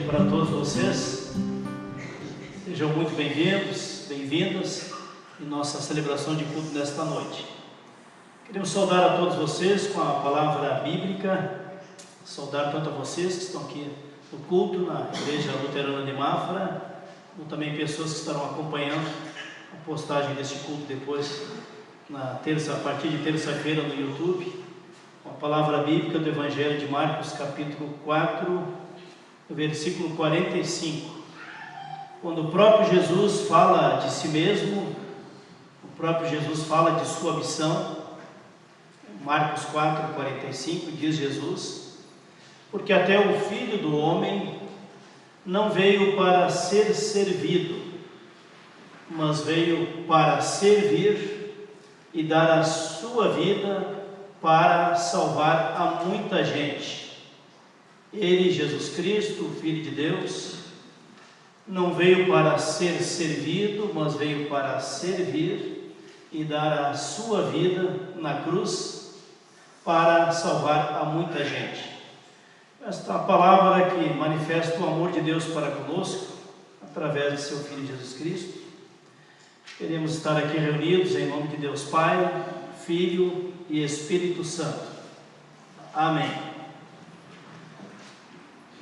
para todos vocês. Sejam muito bem-vindos, bem-vindas em nossa celebração de culto nesta noite. Queremos saudar a todos vocês com a palavra bíblica, saudar tanto a vocês que estão aqui no culto, na Igreja Luterana de Mafra, como também pessoas que estarão acompanhando a postagem deste culto depois, a partir de terça-feira no YouTube, com a palavra bíblica do Evangelho de Marcos, capítulo 4, versículo 45. Quando o próprio Jesus fala de si mesmo, o próprio Jesus fala de sua missão. Marcos 4, 45, diz Jesus: porque até o Filho do Homem não veio para ser servido, mas veio para servir e dar a sua vida para salvar a muita gente. Ele, Jesus Cristo, o Filho de Deus, não veio para ser servido, mas veio para servir e dar a sua vida na cruz para salvar a muita gente. Esta palavra que manifesta o amor de Deus para conosco, através de seu Filho Jesus Cristo. Queremos estar aqui reunidos em nome de Deus Pai, Filho e Espírito Santo. Amém.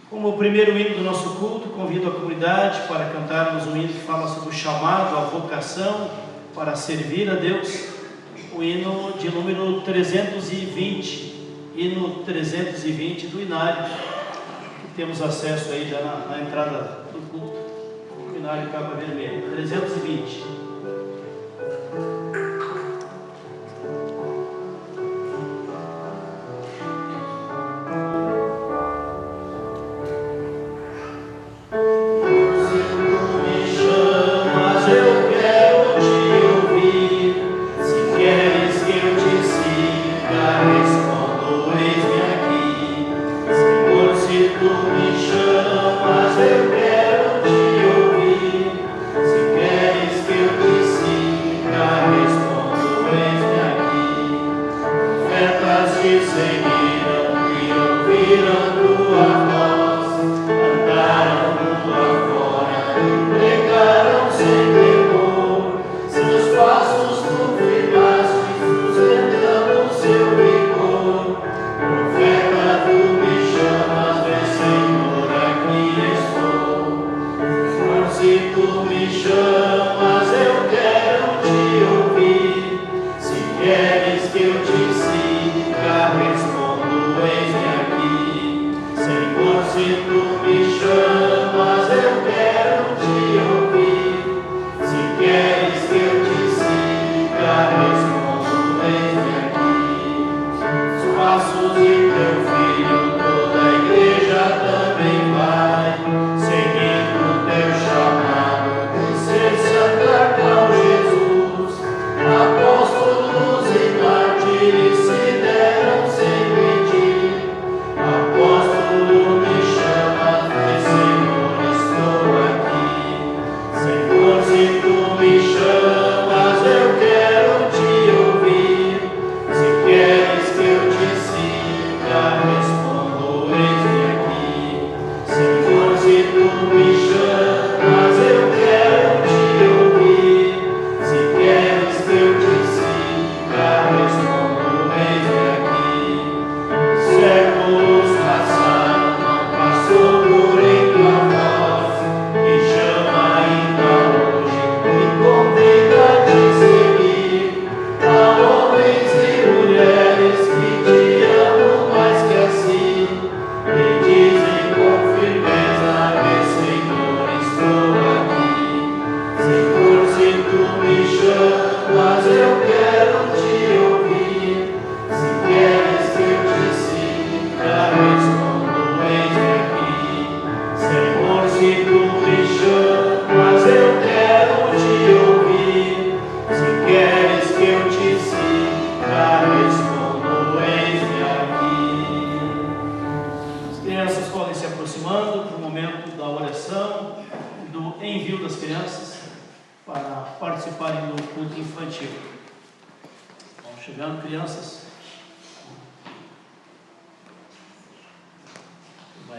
Como o primeiro hino do nosso culto, convido a comunidade para cantarmos um hino que fala sobre o chamado, a vocação para servir a Deus, o hino de número 320, hino 320 do Inário, que temos acesso aí já na entrada do culto, o Inário capa vermelha, 320.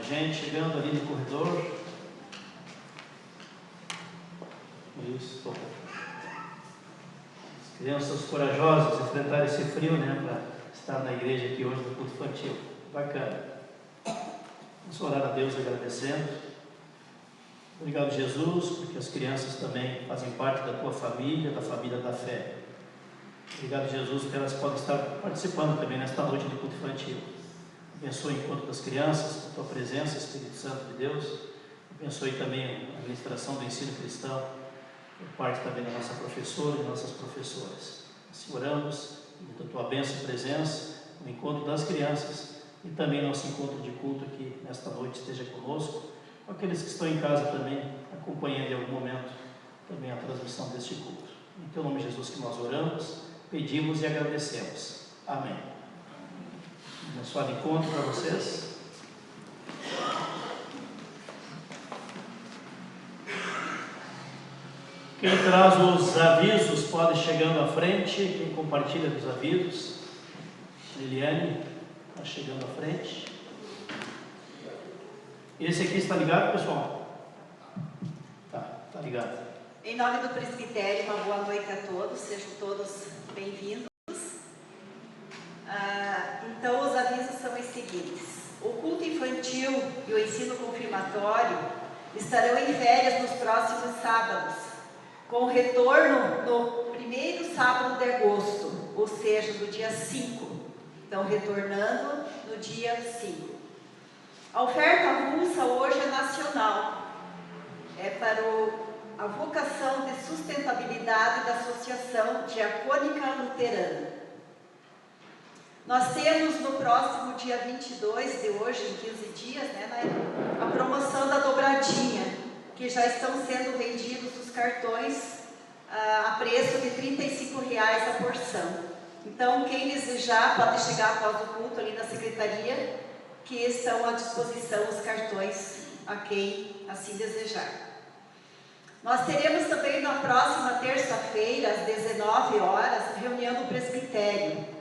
Gente chegando ali no corredor. Isso. As crianças corajosas enfrentaram esse frio, né, para estar na igreja aqui hoje no culto infantil. Bacana. Vamos orar a Deus agradecendo. Obrigado, Jesus, porque as crianças também fazem parte da tua família, da família da fé. Obrigado, Jesus, porque elas podem estar participando também nesta noite do culto infantil. Abençoe o encontro das crianças, com a tua presença, Espírito Santo de Deus. Abençoe também a administração do ensino cristão, por parte também da nossa professora e nossas professoras. Assim oramos, da tua bênção e presença, no encontro das crianças e também nosso encontro de culto aqui nesta noite esteja conosco, com aqueles que estão em casa também, acompanhando em algum momento também a transmissão deste culto. Em teu nome, Jesus, que nós oramos, pedimos e agradecemos. Amém. Abençoado encontro para vocês. Quem traz os avisos pode ir chegando à frente. Quem compartilha dos avisos, Eliane, está chegando à frente. Esse aqui está ligado, pessoal? Tá ligado. Em nome do presbitério, uma boa noite a todos, sejam todos bem-vindos. Então, os avisos são os seguintes: o culto infantil e o ensino confirmatório estarão em férias nos próximos sábados, com retorno no primeiro sábado de agosto, ou seja, no dia 5. Então, retornando no dia 5. A oferta avulsa hoje é nacional, é para a vocação de sustentabilidade da Associação Diacônica Luterana. Nós temos no próximo dia 22 de hoje, em 15 dias, a promoção da dobradinha, que já estão sendo vendidos os cartões a preço de R$ 35,00 a porção. Então, quem desejar pode chegar após o culto ali na secretaria, que estão à disposição os cartões a quem assim desejar. Nós teremos também na próxima terça-feira, às 19 horas, reunião do presbitério.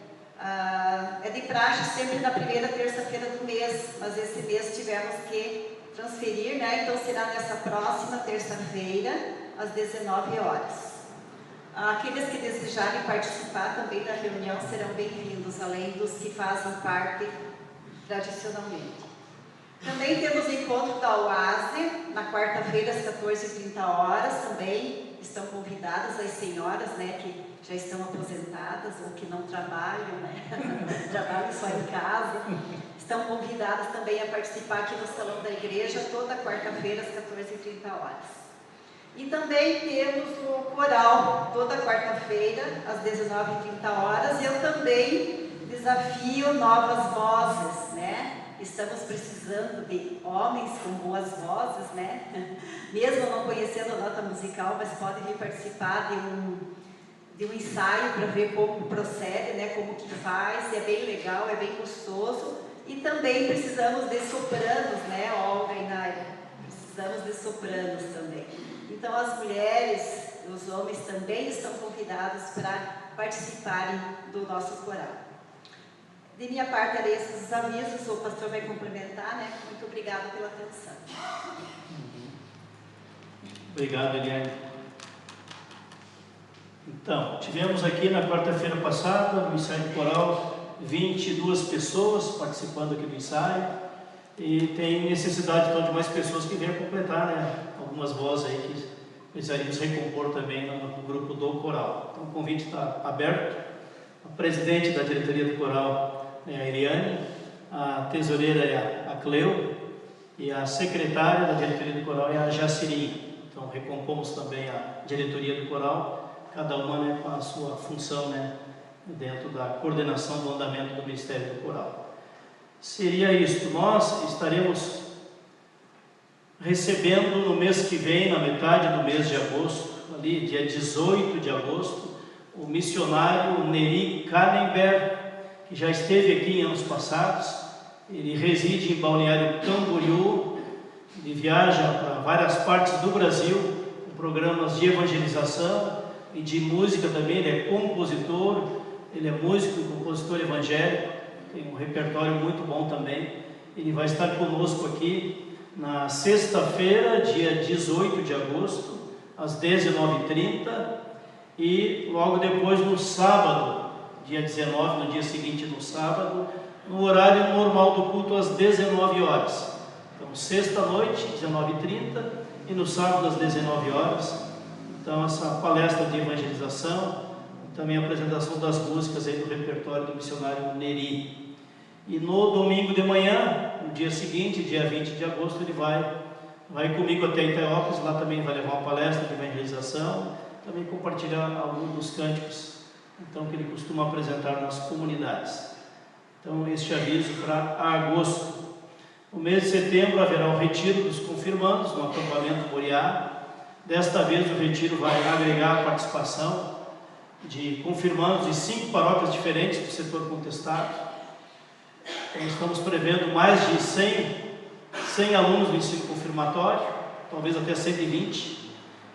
É de praxe sempre na primeira terça-feira do mês, mas esse mês tivemos que transferir, então será nessa próxima terça-feira, às 19 horas. Aqueles que desejarem participar também da reunião serão bem-vindos, além dos que fazem parte tradicionalmente. Também temos o encontro da OASE, na quarta-feira, às 14h30, também estão convidadas as senhoras, que já estão aposentadas ou que não trabalham, trabalham só em casa, estão convidadas também a participar aqui no Salão da Igreja, toda quarta-feira, às 14h30. E também temos o coral, toda quarta-feira, às 19h30, e eu também desafio novas vozes, Estamos precisando de homens com boas vozes, Mesmo não conhecendo a nota musical, mas podem vir participar de um ensaio para ver como procede, como que faz, é bem legal, é bem gostoso. E também precisamos de sopranos, Olga e Naira, precisamos de sopranos também. Então as mulheres, os homens também estão convidados para participarem do nosso coral. De minha parte, eram esses avisos, o pastor vai complementar, Muito obrigada pela atenção. Obrigado, Eliane. Então, tivemos aqui na quarta-feira passada, no ensaio do coral, 22 pessoas participando aqui do ensaio, e tem necessidade então de mais pessoas que venham completar, algumas vozes aí que precisaríamos recompor também no grupo do coral. Então o convite está aberto. A presidente da diretoria do coral é a Eliane, a tesoureira é a Cleo e a secretária da diretoria do coral é a Jacirinha. Então recompomos também a diretoria do coral, cada uma com a sua função dentro da coordenação do andamento do Ministério do Coral. Seria isto. Nós estaremos recebendo no mês que vem, na metade do mês de agosto, ali dia 18 de agosto, o missionário Neri Kannenberg, que já esteve aqui em anos passados. Ele reside em Balneário Camboriú, ele viaja para várias partes do Brasil, com programas de evangelização e de música também. Ele é compositor, ele é músico e compositor evangélico, tem um repertório muito bom também. Ele vai estar conosco aqui na sexta-feira, dia 18 de agosto, às 19h30, e logo depois no sábado, dia 19, no dia seguinte no sábado, no horário normal do culto às 19 horas. Então, sexta-noite, 19h30, e no sábado às 19 horas. Então, essa palestra de evangelização, também a apresentação das músicas aí do repertório do missionário Neri. E no domingo de manhã, no dia seguinte, dia 20 de agosto, ele vai comigo até Itaeópolis. Lá também vai levar uma palestra de evangelização, também compartilhar alguns dos cânticos então, que ele costuma apresentar nas comunidades. Então, este aviso para agosto. No mês de setembro haverá o retiro dos confirmandos no acampamento Moriá. Desta vez o retiro vai agregar a participação de confirmandos de 5 paróquias diferentes do setor contestado. Então, estamos prevendo mais de 100 alunos do ensino confirmatório, talvez até 120,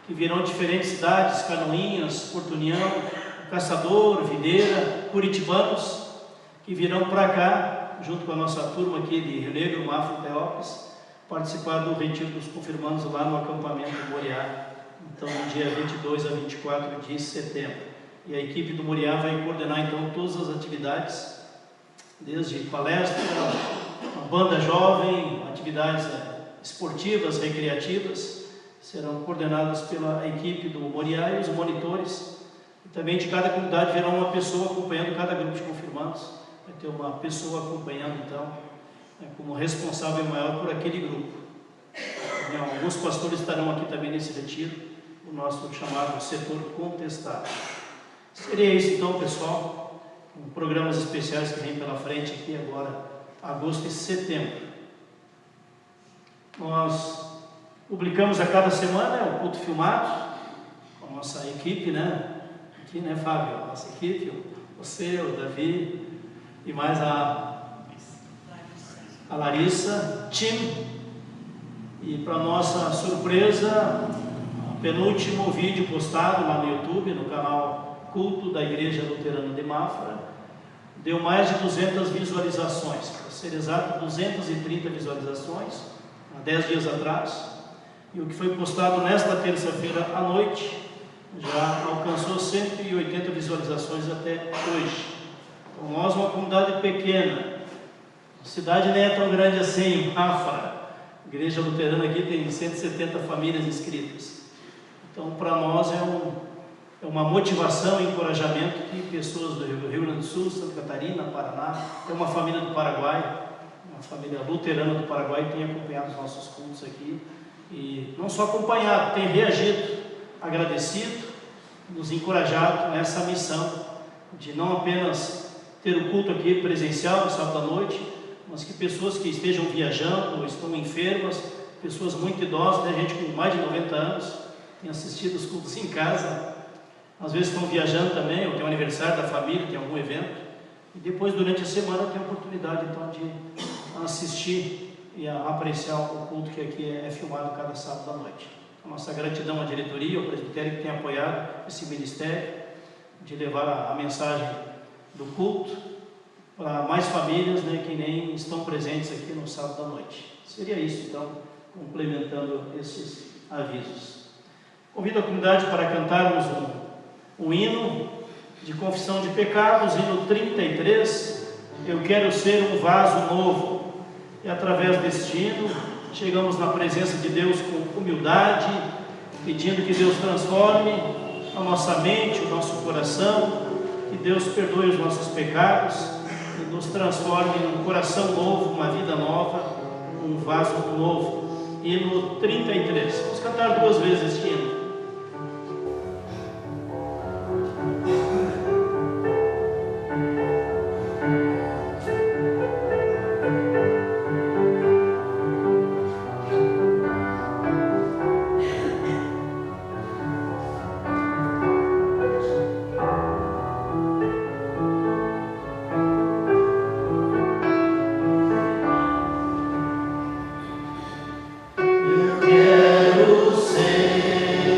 que virão de diferentes cidades: Canoinhas, Porto União, Caçador, Videira, curitibanos, que virão para cá, junto com a nossa turma aqui de Rio Negro, Mafra e Itaeópolis, participar do retiro dos confirmandos lá no acampamento Moriá, então no dia 22 a 24 de setembro. E a equipe do Moriá vai coordenar então todas as atividades, desde palestra, a banda jovem, atividades esportivas, recreativas, serão coordenadas pela equipe do Moriá e os monitores. E também de cada comunidade virá uma pessoa acompanhando cada grupo de confirmandos. Vai ter uma pessoa acompanhando então, como responsável maior por aquele grupo. Alguns pastores estarão aqui também nesse retiro, o nosso chamado setor contestado. Seria isso então, pessoal, com programas especiais que vêm pela frente aqui agora, agosto e setembro. Nós publicamos a cada semana o culto filmado, com a nossa equipe, aqui, Fábio? A nossa equipe, você, o Davi, e mais a Larissa, Tim. E para nossa surpresa, o penúltimo vídeo postado lá no YouTube, no canal Culto da Igreja Luterana de Mafra, deu mais de 200 visualizações, para ser exato, 230 visualizações, há 10 dias atrás. E o que foi postado nesta terça-feira à noite já alcançou 180 visualizações até hoje. Então, nós, uma comunidade pequena, a cidade nem é tão grande assim, Mafra, a Igreja Luterana aqui tem 170 famílias inscritas. Então, para nós é uma motivação e encorajamento que pessoas do Rio Grande do Sul, Santa Catarina, Paraná, tem uma família do Paraguai, uma família luterana do Paraguai, tem acompanhado os nossos cultos aqui, e não só acompanhado, tem reagido, agradecido, nos encorajado nessa missão de não apenas ter o culto aqui presencial no sábado à noite, mas que pessoas que estejam viajando ou estão enfermas, pessoas muito idosas, gente com mais de 90 anos, tem assistido os cultos em casa, às vezes estão viajando também, ou tem um aniversário da família, tem algum evento, e depois durante a semana tem a oportunidade então de assistir e apreciar o culto que aqui é filmado cada sábado à noite. A nossa gratidão à diretoria, ao presbitério que tem apoiado esse ministério, de levar a mensagem do culto para mais famílias, que nem estão presentes aqui no sábado à noite. Seria isso então, complementando esses avisos. Convido a comunidade para cantarmos um hino de confissão de pecados, hino 33, Eu Quero Ser um Vaso Novo. E através deste hino, chegamos na presença de Deus com humildade, pedindo que Deus transforme a nossa mente, o nosso coração, que Deus perdoe os nossos pecados e nos transforme num coração novo, uma vida nova, um vaso novo. Hino 33. Vamos cantar 2 vezes este hino. Eu quero ser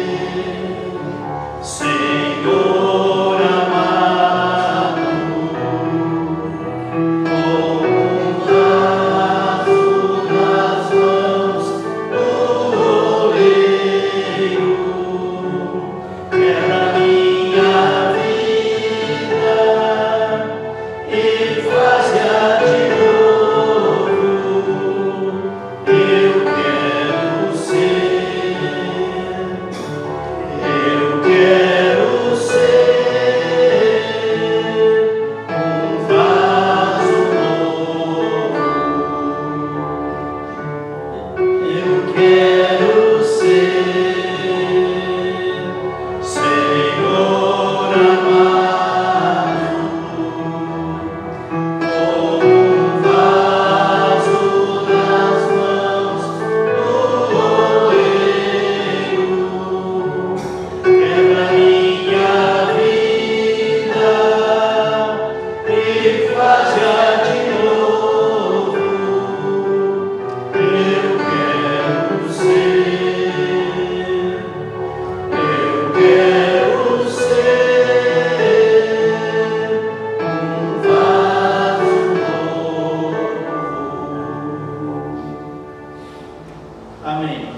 Amém.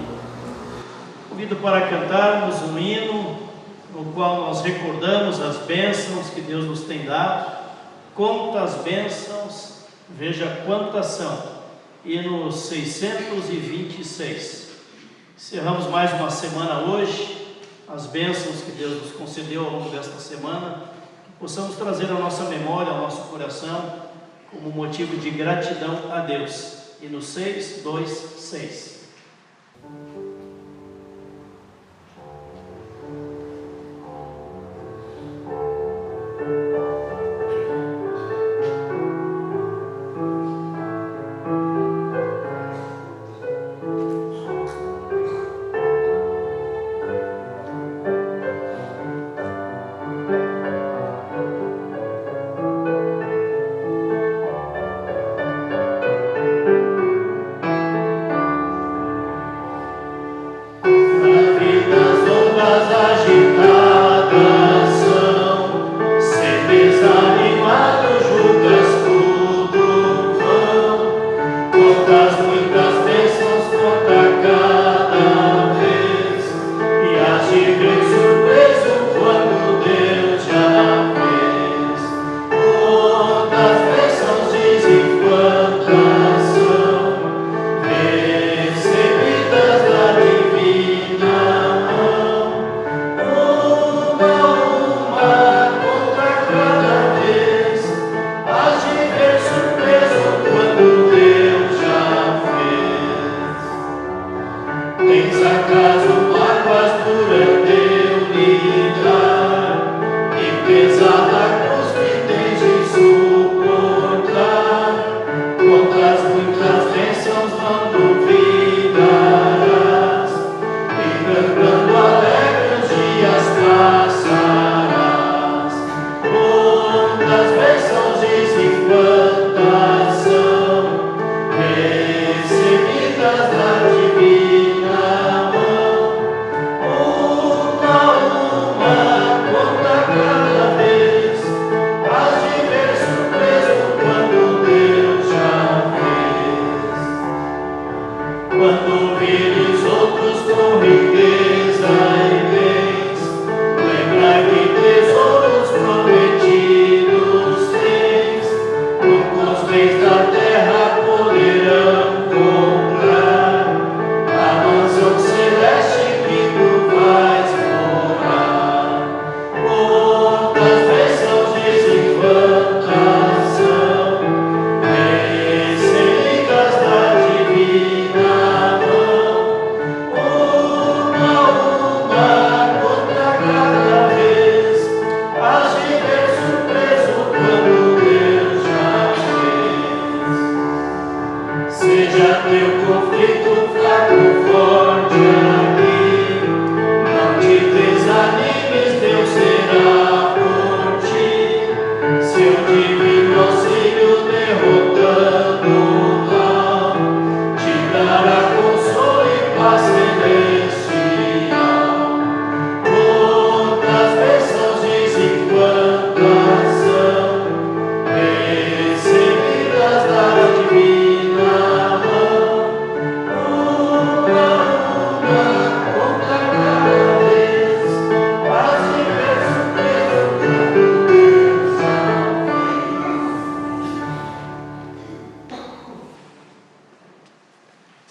Convido para cantarmos um hino no qual nós recordamos as bênçãos que Deus nos tem dado. Quantas bênçãos, veja quantas são. Hino 626. Encerramos mais uma semana hoje. As bênçãos que Deus nos concedeu ao longo desta semana, que possamos trazer à nossa memória, ao nosso coração, como motivo de gratidão a Deus. Hino 626.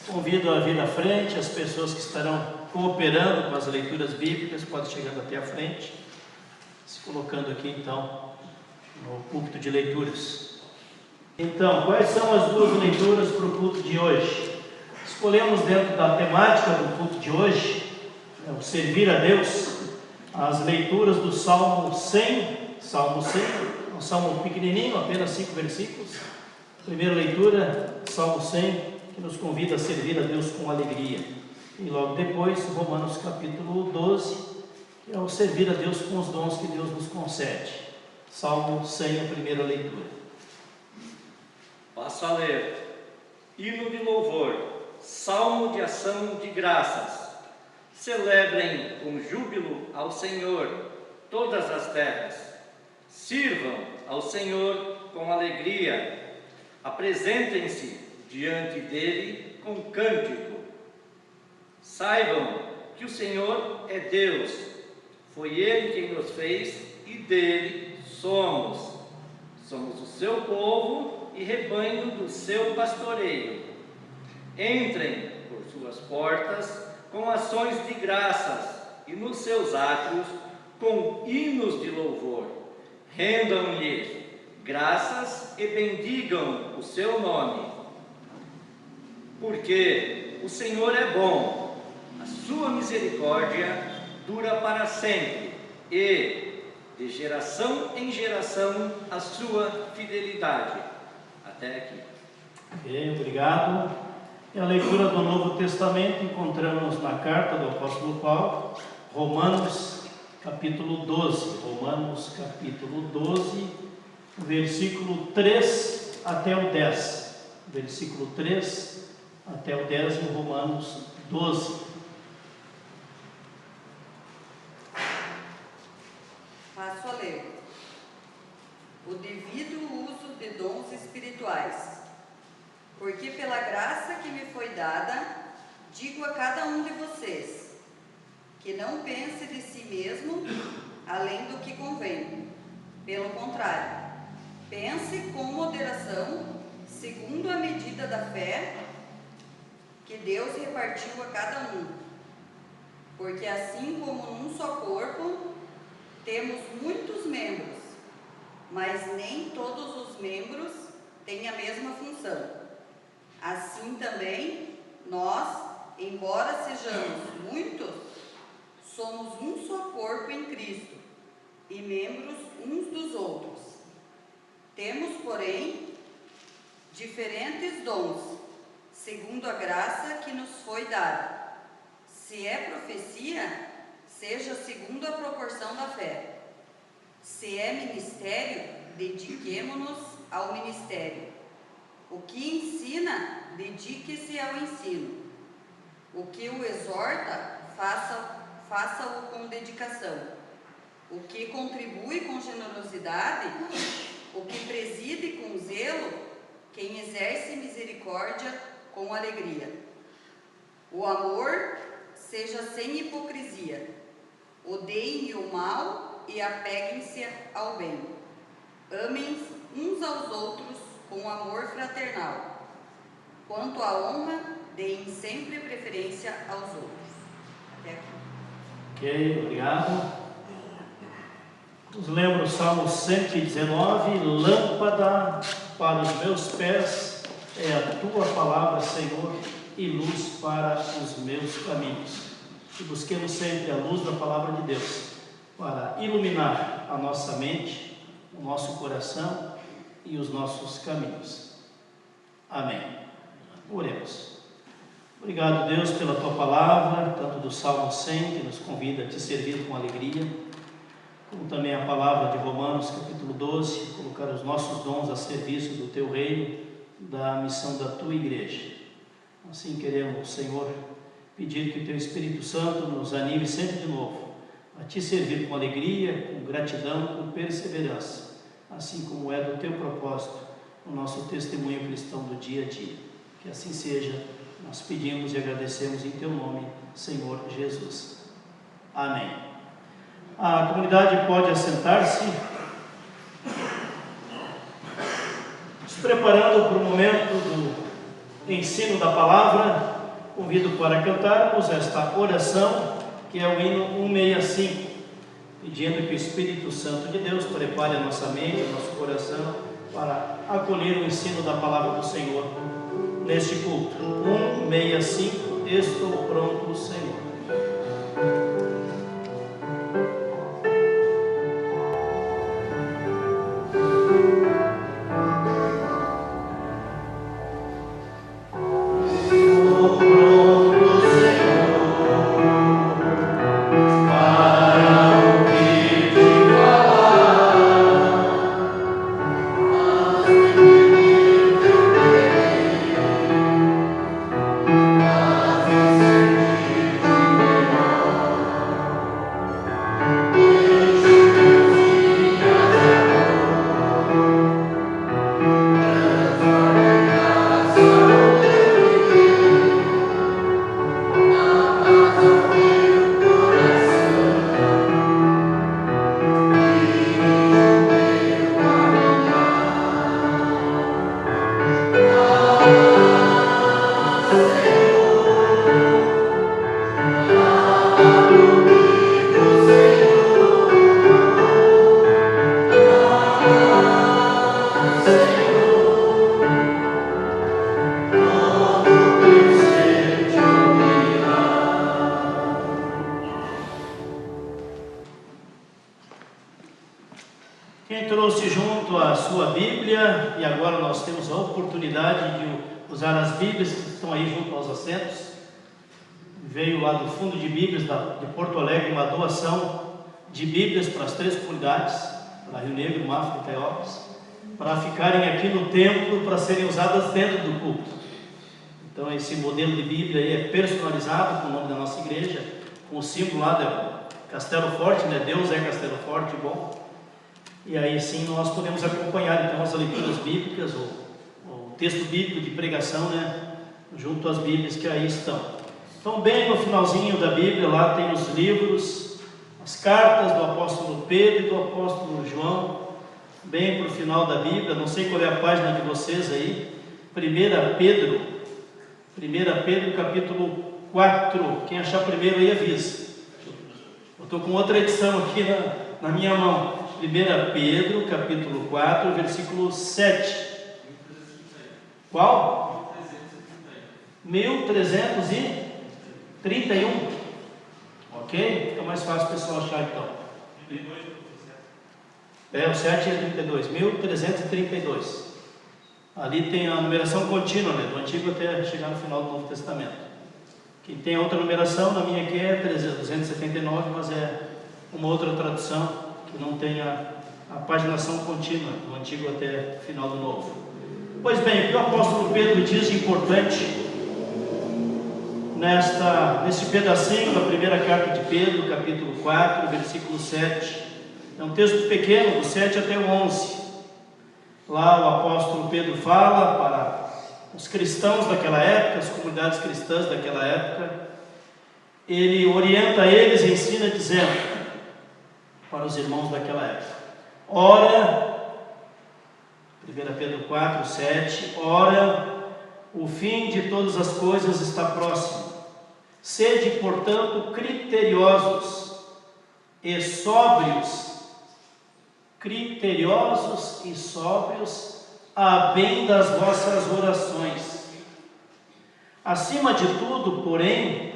Convido a vir à frente, as pessoas que estarão cooperando com as leituras bíblicas, podem chegar até a frente, se colocando aqui então no púlpito de leituras. Então, quais são as duas leituras para o culto de hoje? Escolhemos dentro da temática do culto de hoje, o servir a Deus, as leituras do Salmo 100, um salmo pequenininho, apenas 5 versículos. Primeira leitura, Salmo 100, que nos convida a servir a Deus com alegria. E logo depois, Romanos capítulo 12, que é o servir a Deus com os dons que Deus nos concede. Salmo 100, a primeira leitura. Passo a ler. Hino de louvor, salmo de ação de graças. Celebrem com júbilo ao Senhor todas as terras. Sirvam ao Senhor com alegria. Apresentem-se diante dele com cântico. Saibam que o Senhor é Deus, foi Ele quem nos fez e dele somos. Somos o seu povo e rebanho do seu pastoreio. Entrem por suas portas com ações de graças e nos seus átrios com hinos de louvor. Rendam-lhe graças e bendigam o seu nome. Porque o Senhor é bom, a sua misericórdia dura para sempre, e de geração em geração a sua fidelidade. Até aqui. Ok, obrigado. E a leitura do Novo Testamento encontramos na carta do apóstolo Paulo, Romanos capítulo 12. Romanos capítulo 12, versículo 3 até o 10. Versículo 3 até o 10 em Romanos 12. Passo a ler. O devido uso de dons espirituais. Porque pela graça que me foi dada, digo a cada um de vocês, que não pense de si mesmo além do que convém. Pelo contrário, pense com moderação, segundo a medida da fé que Deus repartiu a cada um. Porque assim como num só corpo, temos muitos membros, mas nem todos os membros têm a mesma função. Assim também, nós, embora sejamos muitos, somos um só corpo em Cristo e membros uns dos outros. Temos, porém, diferentes dons, segundo a graça que nos foi dada. Se é profecia, seja segundo a proporção da fé. Se é ministério, dediquemo-nos ao ministério. O que ensina, dedique-se ao ensino. O que o exorta, faça-o com dedicação. O que contribui com generosidade, o que preside com zelo, quem exerce misericórdia com alegria. O amor seja sem hipocrisia. Odeiem o mal e apeguem-se ao bem. Amem uns aos outros com amor fraternal. Quanto à honra, deem sempre preferência aos outros. Até aqui. Ok, obrigado. Nos lembra o Salmo 119, lâmpada para os meus pés é a tua palavra, Senhor, e luz para os meus caminhos. E busquemos sempre a luz da palavra de Deus para iluminar a nossa mente, o nosso coração e os nossos caminhos. Amém. Oremos. Obrigado, Deus, pela tua palavra, tanto do Salmo 100, que nos convida a te servir com alegria, como também a palavra de Romanos, capítulo 12, colocar os nossos dons a serviço do teu reino, da missão da tua igreja. Assim queremos, Senhor, pedir que o teu Espírito Santo nos anime sempre de novo a te servir com alegria, com gratidão, com perseverança, assim como é do teu propósito o nosso testemunho cristão do dia a dia. Que assim seja, nós pedimos e agradecemos em teu nome, Senhor Jesus. Amém. A comunidade pode assentar-se, se preparando para o momento do ensino da palavra. Convido para cantarmos esta oração, que é o hino 165, pedindo que o Espírito Santo de Deus prepare a nossa mente, o nosso coração, para acolher o ensino da palavra do Senhor neste culto. 165, estou pronto, Senhor. Amém. trouxe junto a sua Bíblia, e agora nós temos a oportunidade de usar as Bíblias que estão aí junto aos assentos. Veio lá do Fundo de Bíblias de Porto Alegre uma doação de Bíblias para as 3 comunidades, para Rio Negro, Mafra e Teópolis, para ficarem aqui no templo, para serem usadas dentro do culto. Então esse modelo de Bíblia aí é personalizado com o nome da nossa igreja, com o símbolo lá do Castelo Forte, né? Deus é Castelo Forte, bom. E aí sim nós podemos acompanhar então as leituras bíblicas, o texto bíblico de pregação, né? Junto às Bíblias que aí estão. Então bem no finalzinho da Bíblia, lá tem os livros, as cartas do apóstolo Pedro e do apóstolo João, bem para o final da Bíblia. Não sei qual é a página de vocês aí. 1 Pedro capítulo 4, quem achar primeiro aí avisa. Eu estou com outra edição aqui na minha mão. 1 Pedro capítulo 4, versículo 7. Qual? 1331. Ok? Fica mais fácil o pessoal achar então. O 7 é 32. 1332. Ali tem a numeração contínua, né? Do Antigo até chegar no final do Novo Testamento. Quem tem outra numeração, na minha aqui é 279, mas é uma outra tradução que não tem a paginação contínua, do Antigo até o final do Novo. Pois bem, o que o apóstolo Pedro diz de importante nesse pedacinho da primeira carta de Pedro, capítulo 4, versículo 7. É um texto pequeno, do 7 até o 11. Lá o apóstolo Pedro fala para os cristãos daquela época, as comunidades cristãs daquela época. Ele orienta eles e ensina dizendo para os irmãos daquela época: ora, 1 Pedro 4, 7, ora, o fim de todas as coisas está próximo. Sede, portanto, criteriosos e sóbrios, a bem das vossas orações. Acima de tudo, porém,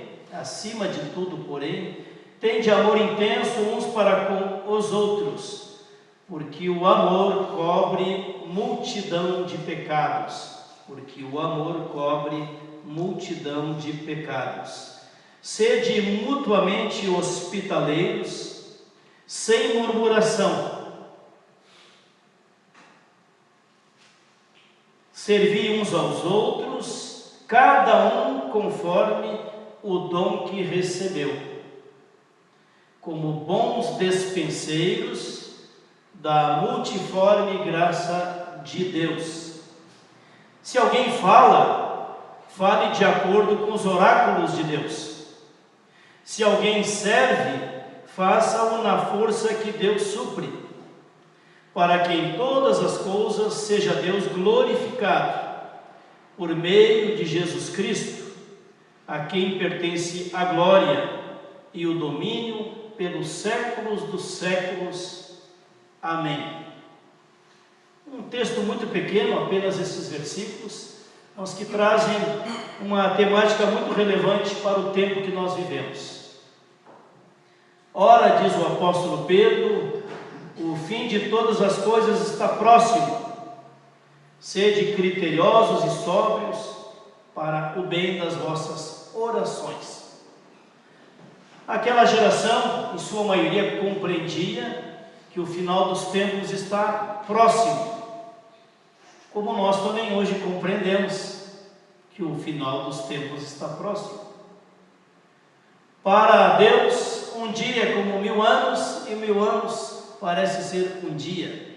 tende amor intenso uns para com os outros, porque o amor cobre multidão de pecados. Sede mutuamente hospitaleiros, sem murmuração. Servi uns aos outros, cada um conforme o dom que recebeu, como bons despenseiros da multiforme graça de Deus. Se alguém fale de acordo com os oráculos de Deus. Se alguém serve, faça-o na força que Deus supre, para que em todas as coisas seja Deus glorificado, por meio de Jesus Cristo, a quem pertence a glória e o domínio pelos séculos dos séculos. Amém. Um texto muito pequeno, apenas esses versículos, mas que trazem uma temática muito relevante para o tempo que nós vivemos. Ora, diz o apóstolo Pedro, o fim de todas as coisas está próximo. Sede criteriosos e sóbrios para o bem das vossas orações. Aquela geração, em sua maioria, compreendia que o final dos tempos está próximo, como nós também hoje compreendemos que o final dos tempos está próximo. Para Deus, um dia é como 1000 anos, e 1000 anos parece ser um dia.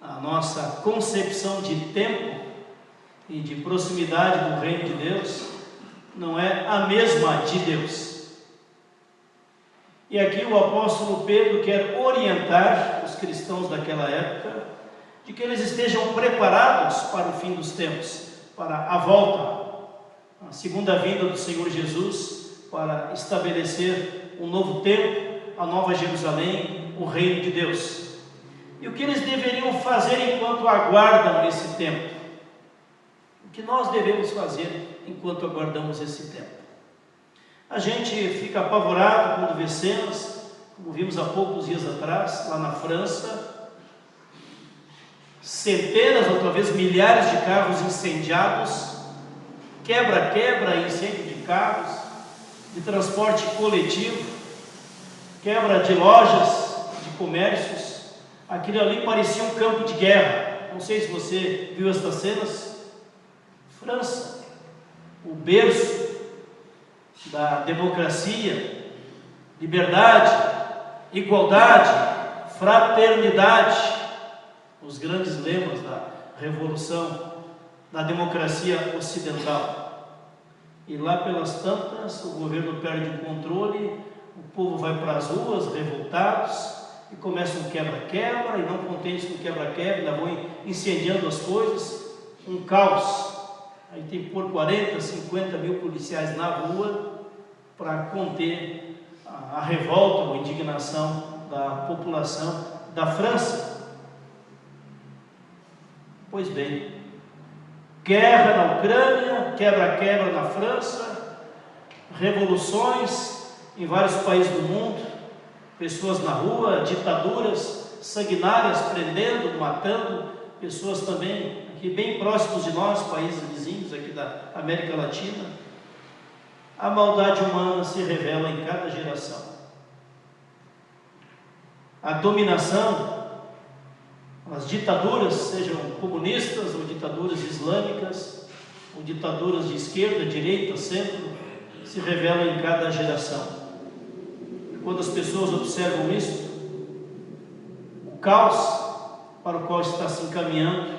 A nossa concepção de tempo e de proximidade do reino de Deus não é a mesma de Deus. E aqui o apóstolo Pedro quer orientar os cristãos daquela época de que eles estejam preparados para o fim dos tempos, para a volta, a segunda vinda do Senhor Jesus, para estabelecer um novo tempo, a nova Jerusalém, o reino de Deus. E o que eles deveriam fazer enquanto aguardam esse tempo? O que nós devemos fazer enquanto aguardamos esse tempo? A gente fica apavorado quando vê cenas, como vimos há poucos dias atrás, lá na França, centenas ou talvez milhares de carros incendiados, quebra-quebra, incêndio de carros, de transporte coletivo, quebra de lojas, de comércios. Aquilo ali parecia um campo de guerra. Não sei se você viu estas cenas. França, o berço da democracia, liberdade, igualdade, fraternidade, os grandes lemas da revolução da democracia ocidental. E lá pelas tantas, o governo perde o controle, o povo vai para as ruas revoltados e começa um quebra-quebra, e não contentes com o quebra-quebra, ainda vão incendiando as coisas, um caos. Aí tem que pôr 40, 50 mil policiais na rua para conter a revolta ou indignação da população da França. Pois bem, guerra na Ucrânia, quebra-quebra na França, revoluções em vários países do mundo, pessoas na rua, ditaduras sanguinárias prendendo, matando, pessoas também aqui bem próximos de nós, países vizinhos aqui da América Latina. A maldade humana se revela em cada geração. A dominação, as ditaduras, sejam comunistas ou ditaduras islâmicas, ou ditaduras de esquerda, direita, centro, se revelam em cada geração. Quando as pessoas observam isso, o caos para o qual está se encaminhando,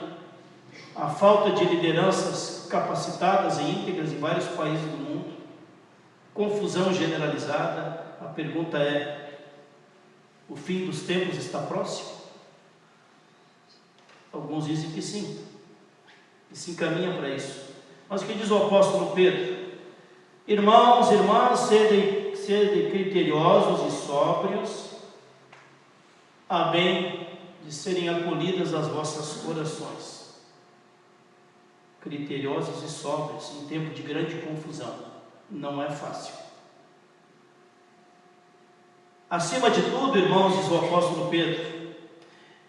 a falta de lideranças capacitadas e íntegras em vários países do mundo, confusão generalizada, a pergunta é: o fim dos tempos está próximo? Alguns dizem que sim, e se encaminha para isso. Mas o que diz o apóstolo Pedro? Irmãos, irmãs, sede criteriosos e sóbrios, a bem de serem acolhidas as vossas orações. Criteriosos e sóbrios em tempo de grande confusão, não é fácil. Acima de tudo, irmãos, diz o apóstolo Pedro,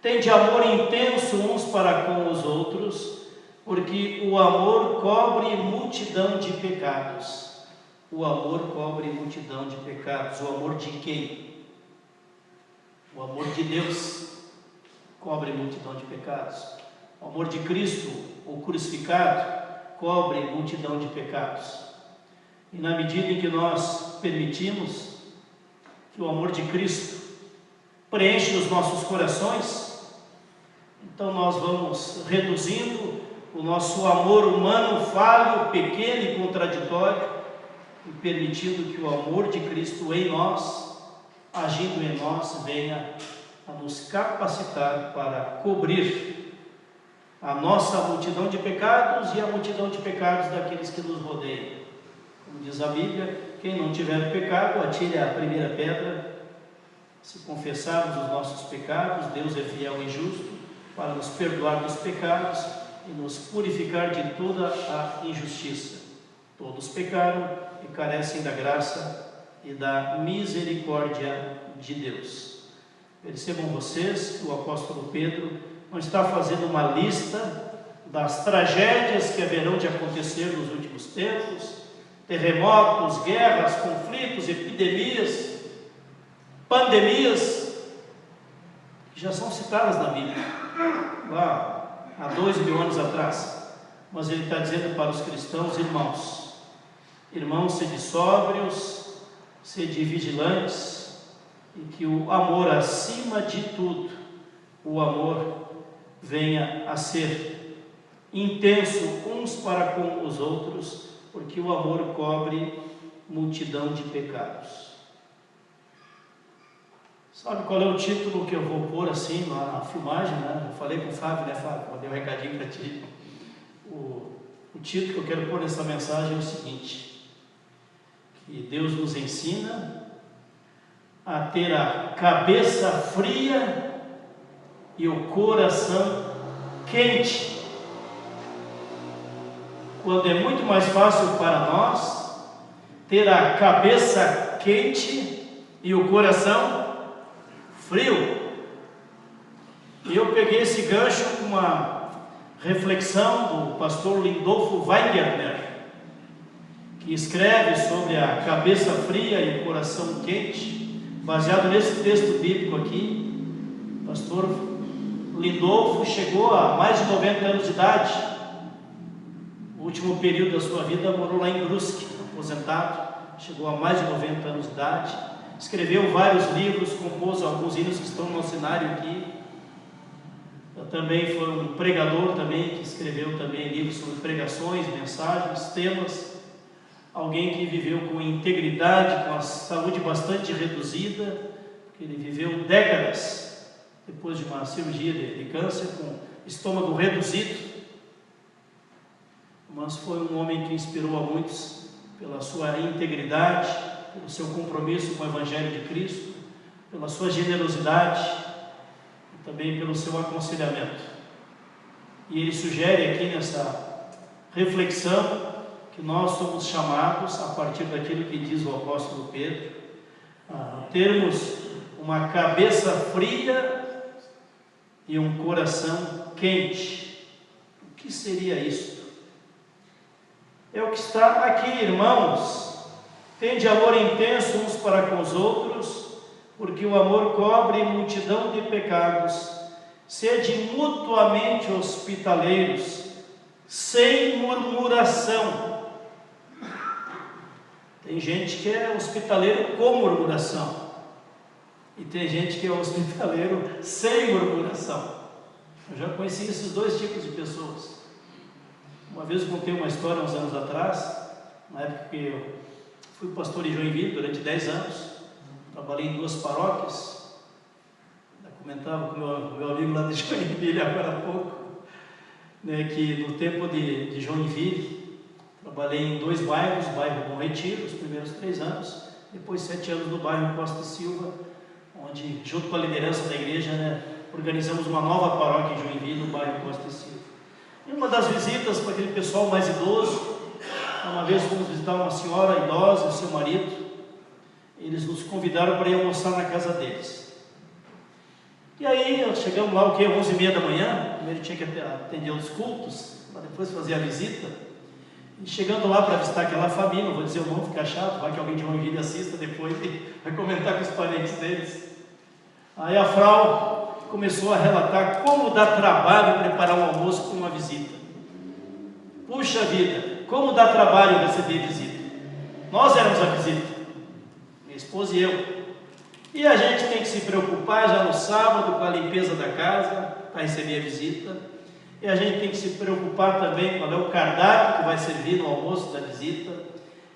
tende amor intenso uns para com os outros, porque o amor cobre multidão de pecados. O amor cobre multidão de pecados. O amor de quem? O amor de Deus cobre multidão de pecados. O amor de Cristo, o crucificado, cobre multidão de pecados. E na medida em que nós permitimos que o amor de Cristo preenche os nossos corações, então nós vamos reduzindo o nosso amor humano falho, pequeno e contraditório, e permitindo que o amor de Cristo em nós, agindo em nós, venha a nos capacitar para cobrir a nossa multidão de pecados e a multidão de pecados daqueles que nos rodeiam. Como diz a Bíblia, quem não tiver pecado, atire a primeira pedra. Se confessarmos os nossos pecados, Deus é fiel e justo para nos perdoar dos pecados e nos purificar de toda a injustiça. Todos pecaram e carecem da graça e da misericórdia de Deus. Percebam vocês que o apóstolo Pedro não está fazendo uma lista das tragédias que haverão de acontecer nos últimos tempos, terremotos, guerras, conflitos, epidemias, pandemias, que já são citadas na Bíblia, lá há 2000 anos atrás. Mas ele está dizendo para os cristãos: irmãos, sede sóbrios, sede vigilantes, e que o amor acima de tudo, o amor venha a ser intenso uns para com os outros, porque o amor cobre multidão de pecados. Sabe qual é o título que eu vou pôr assim lá na filmagem, né? Eu falei com o Fábio, né, Fábio? Mandei um recadinho para ti. O título que eu quero pôr nessa mensagem é o seguinte: que Deus nos ensina a ter a cabeça fria e o coração quente, quando é muito mais fácil para nós ter a cabeça quente e o coração frio. E eu peguei esse gancho com uma reflexão do pastor Lindolfo Weingärtner, que escreve sobre a cabeça fria e o coração quente, baseado nesse texto bíblico aqui. O pastor Lindolfo chegou a mais de 90 anos de idade. O último período da sua vida morou lá em Brusque, aposentado. Chegou a mais de 90 anos de idade. Escreveu vários livros, compôs alguns hinos que estão no cenário aqui. Também foi um pregador também, que escreveu também livros sobre pregações, mensagens, temas. Alguém que viveu com integridade, com a saúde bastante reduzida, porque ele viveu décadas depois de uma cirurgia de câncer, com estômago reduzido. Mas foi um homem que inspirou a muitos pela sua integridade, pelo seu compromisso com o Evangelho de Cristo, pela sua generosidade e também pelo seu aconselhamento. E ele sugere aqui nessa reflexão que nós somos chamados, a partir daquilo que diz o apóstolo Pedro, a termos uma cabeça fria e um coração quente. O que seria isto? É o que está aqui, irmãos. Tende amor intenso uns para com os outros, porque o amor cobre multidão de pecados. Sede mutuamente hospitaleiros, sem murmuração. Tem gente que é hospitaleiro com murmuração, e tem gente que é hospitaleiro sem murmuração. Eu já conheci esses dois tipos de pessoas. Uma vez eu contei uma história uns anos atrás, na época que eu fui pastor em Joinville durante 10 anos, trabalhei em 2 paróquias. Eu comentava com o meu amigo lá de Joinville agora há pouco, né, que no tempo de Joinville, trabalhei em 2 bairros, o bairro Bom Retiro, os primeiros 3 anos, depois 7 anos no bairro Costa e Silva, onde, junto com a liderança da igreja, né, organizamos uma nova paróquia em Joinville, no bairro Costa e Silva. E uma das visitas para aquele pessoal mais idoso, uma vez fomos visitar uma senhora idosa e seu marido. Eles nos convidaram para ir almoçar na casa deles. E aí, chegamos lá, 11h30 da manhã, primeiro tinha que atender os cultos, para depois fazer a visita. E chegando lá para visitar aquela família, não vou dizer o nome, fica chato, vai que alguém de Joinville assista depois e vai comentar com os parentes deles. Aí a frau começou a relatar como dá trabalho preparar um almoço para uma visita. Puxa vida, como dá trabalho receber visita. Nós éramos a visita, minha esposa e eu. E a gente tem que se preocupar já no sábado com a limpeza da casa, para receber a visita. E a gente tem que se preocupar também qual é o cardápio que vai servir no almoço da visita.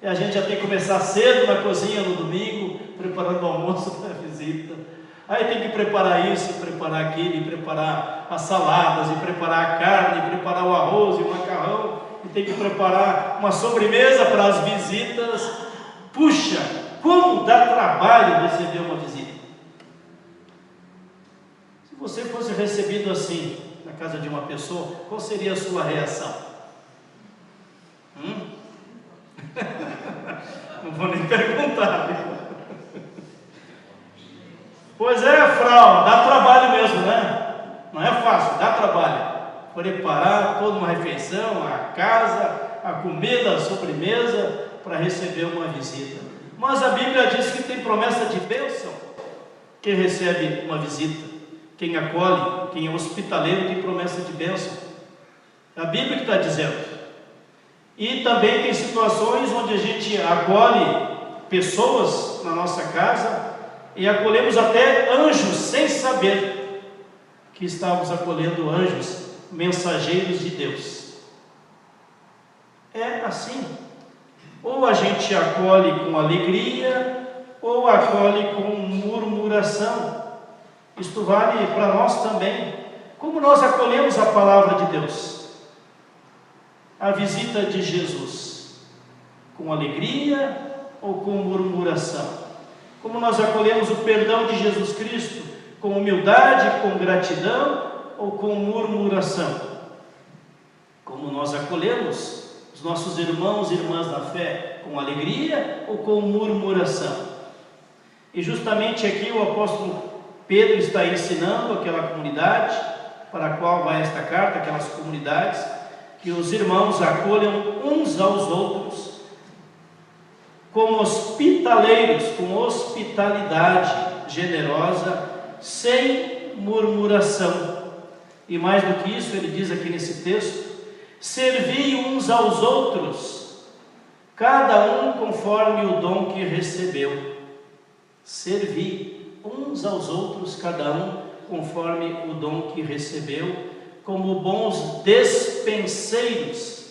E a gente já tem que começar cedo na cozinha no domingo, preparando o almoço da visita. Aí tem que preparar isso, preparar aquilo, e preparar as saladas, e preparar a carne, e preparar o arroz e o macarrão, e tem que preparar uma sobremesa para as visitas. Puxa, como dá trabalho receber uma visita. Se você fosse recebido assim na casa de uma pessoa, qual seria a sua reação? Não vou nem perguntar. Pois é, frau, dá trabalho mesmo, né? Não é fácil, dá trabalho. Preparar toda uma refeição, a casa, a comida, a sobremesa, para receber uma visita. Mas a Bíblia diz que tem promessa de bênção. Quem recebe uma visita, quem acolhe, quem é hospitaleiro, tem promessa de bênção. É a Bíblia que está dizendo. E também tem situações onde a gente acolhe pessoas na nossa casa, e acolhemos até anjos sem saber que estávamos acolhendo anjos, mensageiros de Deus. É assim. Ou a gente acolhe com alegria, ou acolhe com murmuração. Isto vale para nós também. Como nós acolhemos a palavra de Deus? A visita de Jesus, com alegria ou com murmuração? Como nós acolhemos o perdão de Jesus Cristo, com humildade, com gratidão ou com murmuração? Como nós acolhemos os nossos irmãos e irmãs na fé, com alegria ou com murmuração? E justamente aqui o apóstolo Pedro está ensinando aquela comunidade para a qual vai esta carta, aquelas comunidades, que os irmãos acolham uns aos outros como hospitaleiros, com hospitalidade generosa, sem murmuração. E mais do que isso, ele diz aqui nesse texto: servi uns aos outros, cada um conforme o dom que recebeu. Servi uns aos outros, cada um conforme o dom que recebeu, como bons despenseiros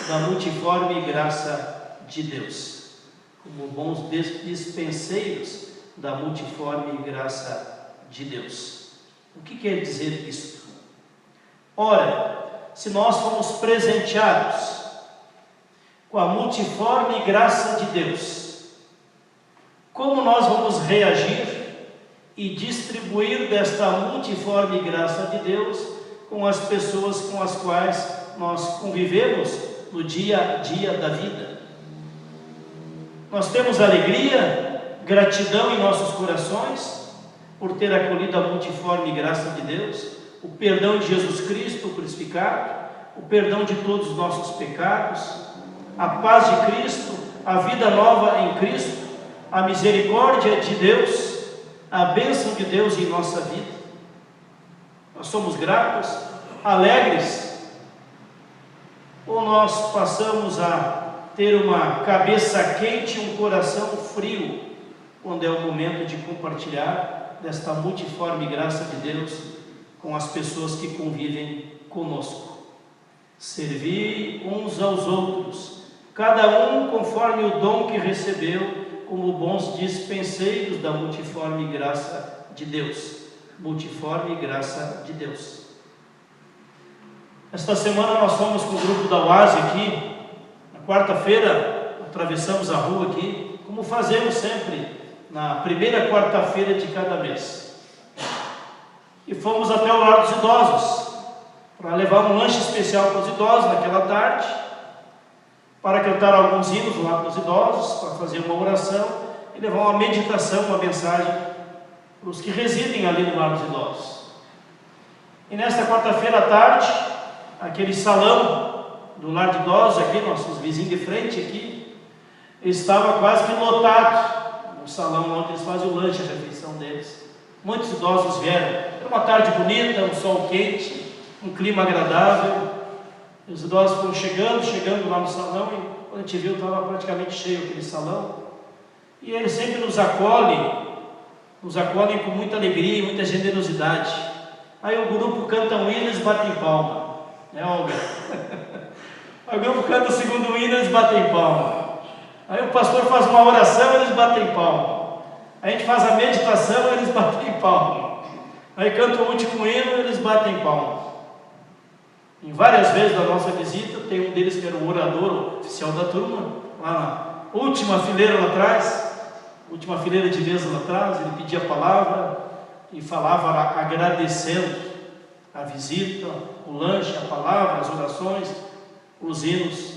da multiforme graça de Deus. Como bons dispenseiros da multiforme graça de Deus. O que quer dizer isto? Ora, se nós fomos presenteados com a multiforme graça de Deus, como nós vamos reagir e distribuir desta multiforme graça de Deus com as pessoas com as quais nós convivemos no dia a dia da vida? Nós temos alegria, gratidão em nossos corações por ter acolhido a multiforme graça de Deus, o perdão de Jesus Cristo crucificado, o perdão de todos os nossos pecados, a paz de Cristo, a vida nova em Cristo, a misericórdia de Deus, a bênção de Deus em nossa vida. Nós somos gratos, alegres, ou nós passamos a ter uma cabeça quente e um coração frio quando é o momento de compartilhar desta multiforme graça de Deus com as pessoas que convivem conosco? Servir uns aos outros, cada um conforme o dom que recebeu, como bons dispenseiros da multiforme graça de Deus. Multiforme graça de Deus. Esta semana nós fomos com o grupo da UASE aqui. Na quarta-feira atravessamos a rua aqui, como fazemos sempre na primeira quarta-feira de cada mês. E fomos até o Lar dos Idosos para levar um lanche especial para os idosos naquela tarde, para cantar alguns hinos lá para os idosos, para fazer uma oração e levar uma meditação, uma mensagem para os que residem ali no Lar dos Idosos. E nesta quarta-feira à tarde, aquele salão do Lar de Idosos, aqui, nossos vizinhos de frente aqui, estava quase que lotado, no salão onde eles fazem o lanche, a refeição deles. Muitos idosos vieram. Era uma tarde bonita, um sol quente, um clima agradável. Os idosos foram chegando lá no salão, e quando a gente viu, estava praticamente cheio aquele salão. E eles sempre nos acolhem com muita alegria e muita generosidade. Aí o grupo canta um hino e eles batem palma, né, Olga? O grupo canta o segundo hino e eles batem palma. Aí o pastor faz uma oração e eles batem palma. Aí a gente faz a meditação e eles batem palma. Aí canta o último hino e eles batem palma. Em várias vezes da nossa visita, tem um deles que era o orador oficial da turma, lá na última fileira lá atrás, última fileira de mesa lá atrás. Ele pedia a palavra e falava agradecendo a visita, o lanche, a palavra, as orações, os hinos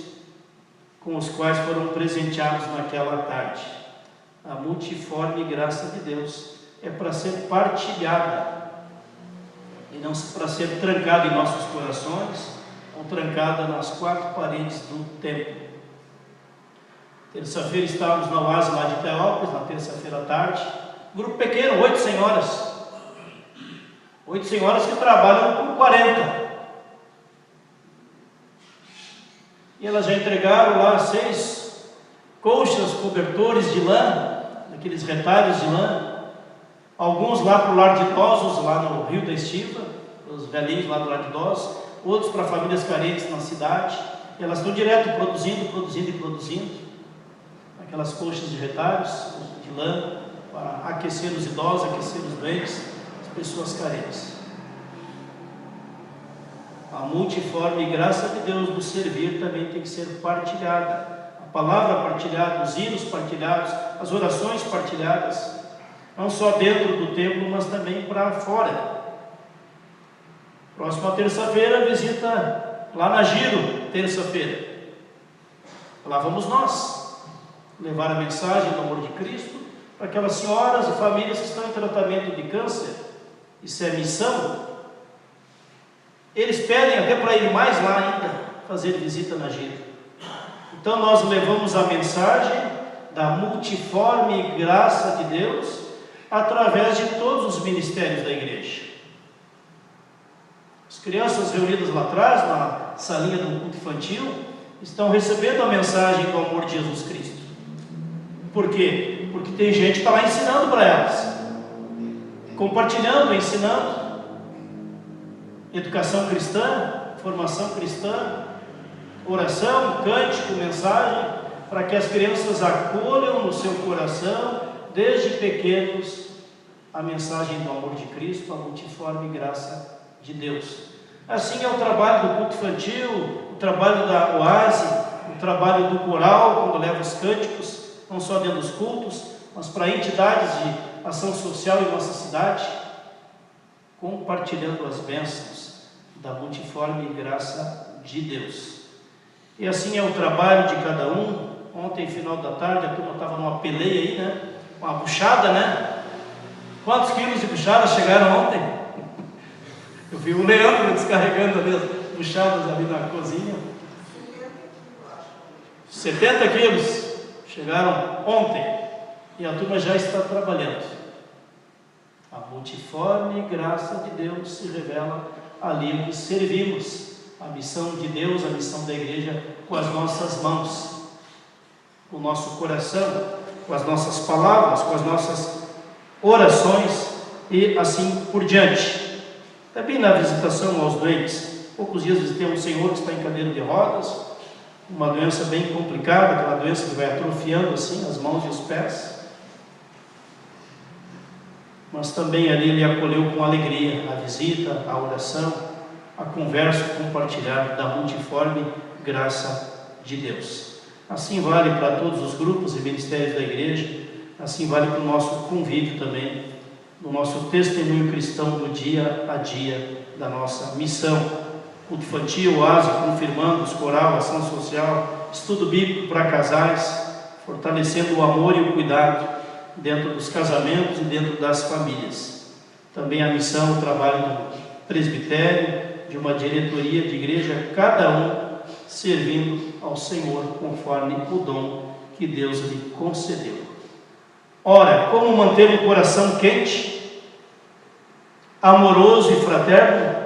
com os quais foram presenteados naquela tarde. A multiforme graça de Deus é para ser partilhada e não para ser trancada em nossos corações ou trancada nas quatro paredes do templo. Terça-feira estávamos na UASE lá de Teópolis, na terça-feira à tarde. Grupo pequeno, 8 senhoras. 8 senhoras que trabalham com 40. E elas já entregaram lá 6 colchas, cobertores de lã, aqueles retalhos de lã. Alguns lá para o Lar de Idosos, lá no Rio da Estiva, os velhinhos lá do Lar de Idosos. Outros para famílias carentes na cidade. E elas estão direto produzindo. Aquelas colchas de retalhos, de lã, para aquecer os idosos, aquecer os doentes, as pessoas carentes. A multiforme graça de Deus do servir também tem que ser partilhada. A palavra partilhada, os hinos partilhados, as orações partilhadas, não só dentro do templo, mas também para fora. Próxima terça-feira, visita lá na Giro, terça-feira. Lá vamos nós levar a mensagem do amor de Cristo para aquelas senhoras e famílias que estão em tratamento de câncer. Isso é missão. Eles pedem até para ir mais lá ainda, fazer visita na gira. Então nós levamos a mensagem da multiforme graça de Deus através de todos os ministérios da igreja. As crianças reunidas lá atrás, na salinha do culto infantil, estão recebendo a mensagem do amor de Jesus Cristo. Por quê? Porque tem gente que está lá ensinando para elas, compartilhando, ensinando. Educação cristã, formação cristã, oração, cântico, mensagem, para que as crianças acolham no seu coração, desde pequenos, a mensagem do amor de Cristo, a multiforme graça de Deus. Assim é o trabalho do culto infantil, o trabalho da Oase, o trabalho do coral, quando leva os cânticos, não só dentro dos cultos, mas para entidades de ação social em nossa cidade, compartilhando as bênçãos da multiforme graça de Deus. E assim é o trabalho de cada um. Ontem, final da tarde, a turma estava numa peleia aí, né? Uma buchada, né? Quantos quilos de buchada chegaram ontem? Eu vi o Leandro descarregando ali as buchadas ali na cozinha. 70 quilos chegaram ontem. E a turma já está trabalhando. A multiforme graça de Deus se revela ali onde servimos a missão de Deus, a missão da igreja, com as nossas mãos, com o nosso coração, com as nossas palavras, com as nossas orações e assim por diante. Também na visitação aos doentes, poucos dias visitei um senhor que está em cadeira de rodas, uma doença bem complicada, aquela doença que vai atrofiando assim as mãos e os pés. Mas também ali ele acolheu com alegria a visita, a oração, a conversa, o compartilhar da multiforme graça de Deus. Assim vale para todos os grupos e ministérios da igreja, assim vale para o nosso convívio também, no nosso testemunho cristão do dia a dia da nossa missão. Culto infantil, Oase, confirmandos, coral, ação social, estudo bíblico para casais, fortalecendo o amor e o cuidado dentro dos casamentos e dentro das famílias. Também a missão, o trabalho do presbitério, de uma diretoria de igreja, cada um servindo ao Senhor conforme o dom que Deus lhe concedeu. Ora, como manter um coração quente, amoroso e fraterno,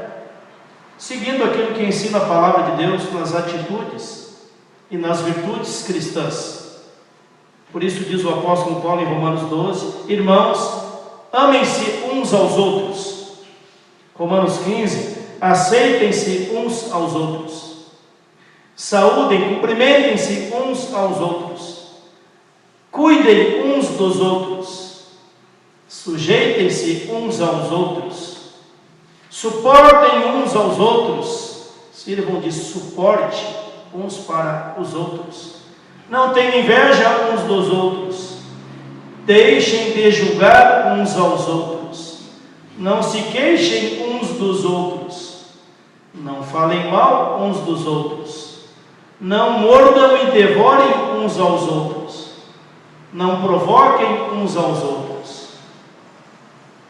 seguindo aquilo que ensina a palavra de Deus nas atitudes e nas virtudes cristãs. Por isso diz o apóstolo Paulo em Romanos 12: irmãos, amem-se uns aos outros. Romanos 15: aceitem-se uns aos outros. Saúdem, cumprimentem-se uns aos outros. Cuidem uns dos outros. Sujeitem-se uns aos outros. Suportem uns aos outros. Sirvam de suporte uns para os outros. Não tenham inveja uns dos outros. Deixem de julgar uns aos outros. Não se queixem uns dos outros. Não falem mal uns dos outros. Não mordam e devorem uns aos outros. Não provoquem uns aos outros.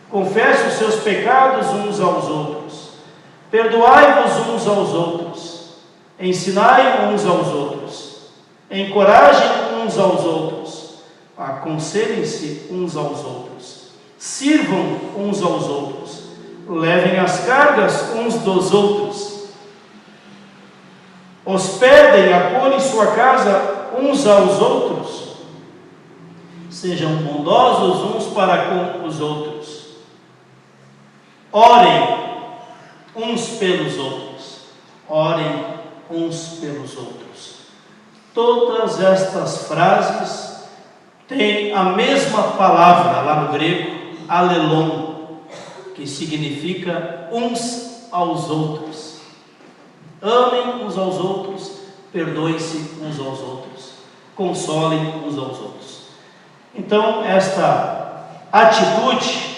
Confessem os seus pecados uns aos outros. Perdoai-vos uns aos outros. Ensinai uns aos outros. Encorajem uns aos outros. Aconselhem-se uns aos outros. Sirvam uns aos outros. Levem as cargas uns dos outros. Hospedem, acolhem sua casa uns aos outros. Sejam bondosos uns para com os outros. Orem uns pelos outros. Orem uns pelos outros. Todas estas frases têm a mesma palavra lá no grego, alelon, que significa uns aos outros. Amem uns aos outros, perdoem-se uns aos outros, consolem uns aos outros. Então, esta atitude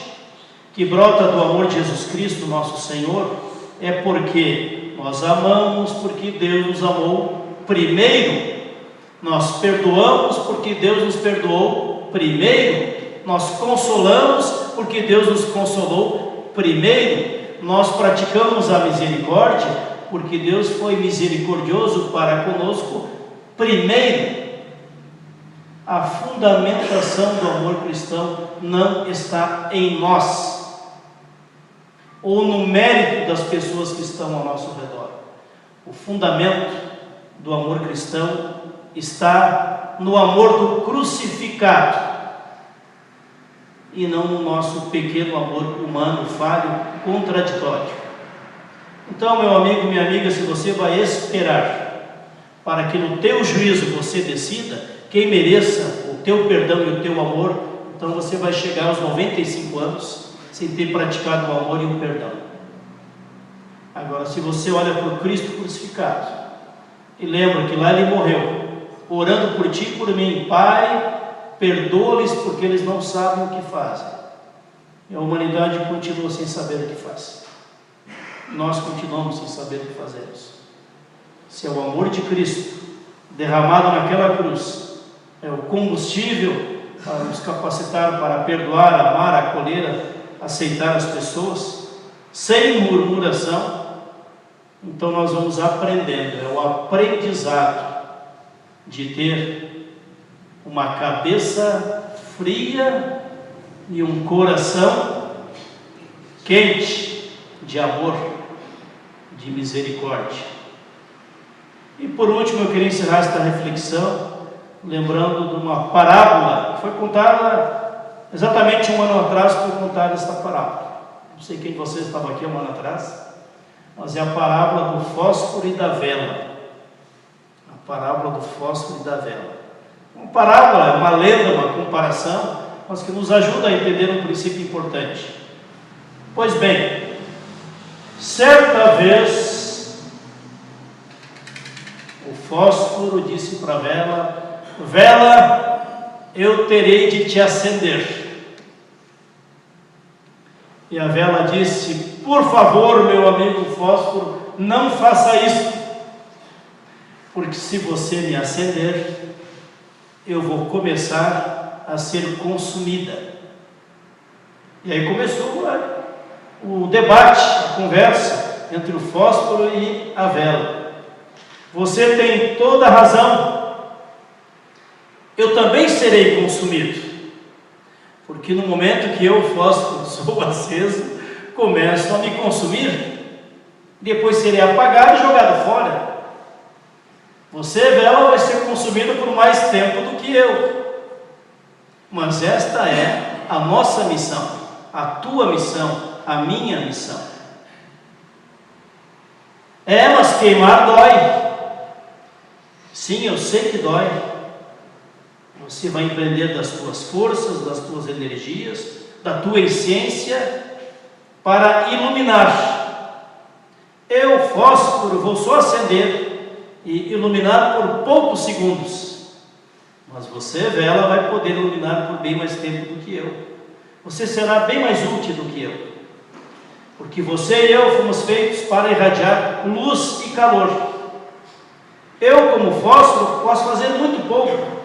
que brota do amor de Jesus Cristo, nosso Senhor, é porque nós amamos, porque Deus nos amou primeiro. Nós perdoamos porque Deus nos perdoou primeiro. Nós consolamos porque Deus nos consolou primeiro. Nós praticamos a misericórdia porque Deus foi misericordioso para conosco primeiro. A fundamentação do amor cristão não está em nós, ou no mérito das pessoas que estão ao nosso redor. O fundamento do amor cristão está no amor do crucificado, e não no nosso pequeno amor humano, falho, contraditório. Então, meu amigo, minha amiga, se você vai esperar para que no teu juízo você decida quem mereça o teu perdão e o teu amor, então você vai chegar aos 95 anos sem ter praticado o amor e o perdão. Agora, se você olha para o Cristo crucificado e lembra que lá ele morreu, orando por ti e por mim: Pai, perdoa-lhes porque eles não sabem o que fazem. E a humanidade continua sem saber o que faz. Nós continuamos sem saber o que fazemos. Se é o amor de Cristo derramado naquela cruz é o combustível para nos capacitar para perdoar, amar, acolher, aceitar as pessoas, sem murmuração, então nós vamos aprendendo. É o aprendizado de ter uma cabeça fria e um coração quente de amor, de misericórdia. E por último, eu queria encerrar esta reflexão lembrando de uma parábola que foi contada exatamente 1 ano atrás. Foi contada esta parábola. Não sei quem de vocês estava aqui 1 ano atrás, mas é a parábola do fósforo e da vela. A parábola do fósforo e da vela. Uma parábola, uma lenda, uma comparação, mas que nos ajuda a entender um princípio importante. Pois bem, certa vez o fósforo disse para a vela: Vela, eu terei de te acender. E a vela disse: por favor, meu amigo fósforo, não faça isso, porque se você me acender, eu vou começar a ser consumida. E aí começou o debate, a conversa entre o fósforo e a vela. Você tem toda a razão. Eu também serei consumido, porque no momento que eu, fósforo, sou aceso, começo a me consumir, depois serei apagado e jogado fora. Você, vela, vai ser consumido por mais tempo do que eu, mas esta é a nossa missão, a tua missão, a minha missão. Mas queimar dói. Sim, eu sei que dói. Você vai empreender das tuas forças, das tuas energias, da tua essência para iluminar. Eu, fósforo, vou só acender e iluminar por poucos segundos, mas você, vela, vai poder iluminar por bem mais tempo do que eu. Você será bem mais útil do que eu, porque você e eu fomos feitos para irradiar luz e calor. Eu, como fósforo, posso fazer muito pouco.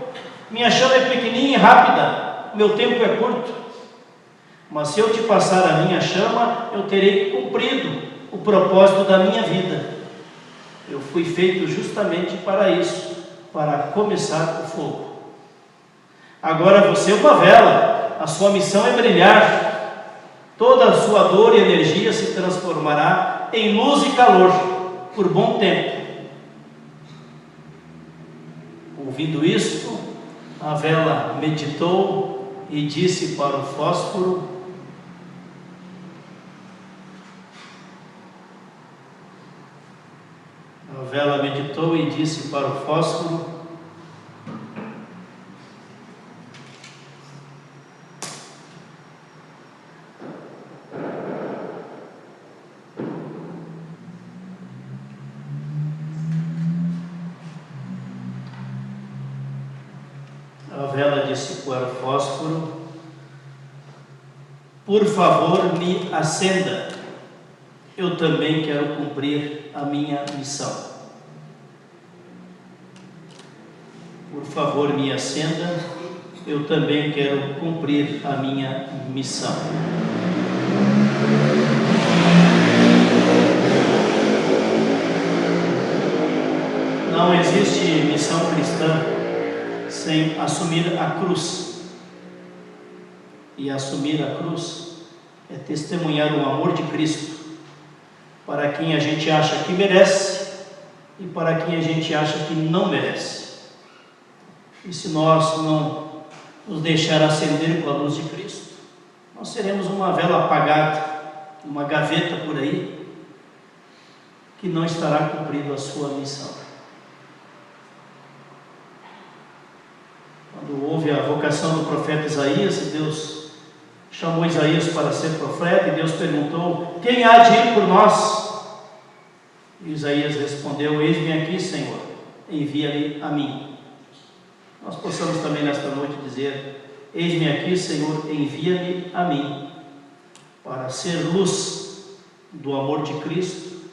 Minha chama é pequenininha e rápida, meu tempo é curto. Mas se eu te passar a minha chama, eu terei cumprido o propósito da minha vida. Eu fui feito justamente para isso, para começar o fogo. Agora você é uma vela, a sua missão é brilhar. Toda a sua dor e energia se transformará em luz e calor por bom tempo. Ouvindo isto, a vela meditou e disse para o fósforo: a vela meditou e disse para o fósforo: para o fósforo: por favor, me acenda, eu também quero cumprir a minha missão. Por favor, me acenda, eu também quero cumprir a minha missão. Não existe missão cristã sem assumir a cruz. E assumir a cruz é testemunhar o amor de Cristo para quem a gente acha que merece e para quem a gente acha que não merece. E se nós não nos deixar acender com a luz de Cristo, nós seremos uma vela apagada, uma gaveta por aí, que não estará cumprindo a sua missão. Quando houve a vocação do profeta Isaías, Deus chamou Isaías para ser profeta, e Deus perguntou: quem há de ir por nós? E Isaías respondeu: eis-me aqui, Senhor, envia-me a mim. Nós possamos também nesta noite dizer: eis-me aqui, Senhor, envia-me a mim, para ser luz do amor de Cristo,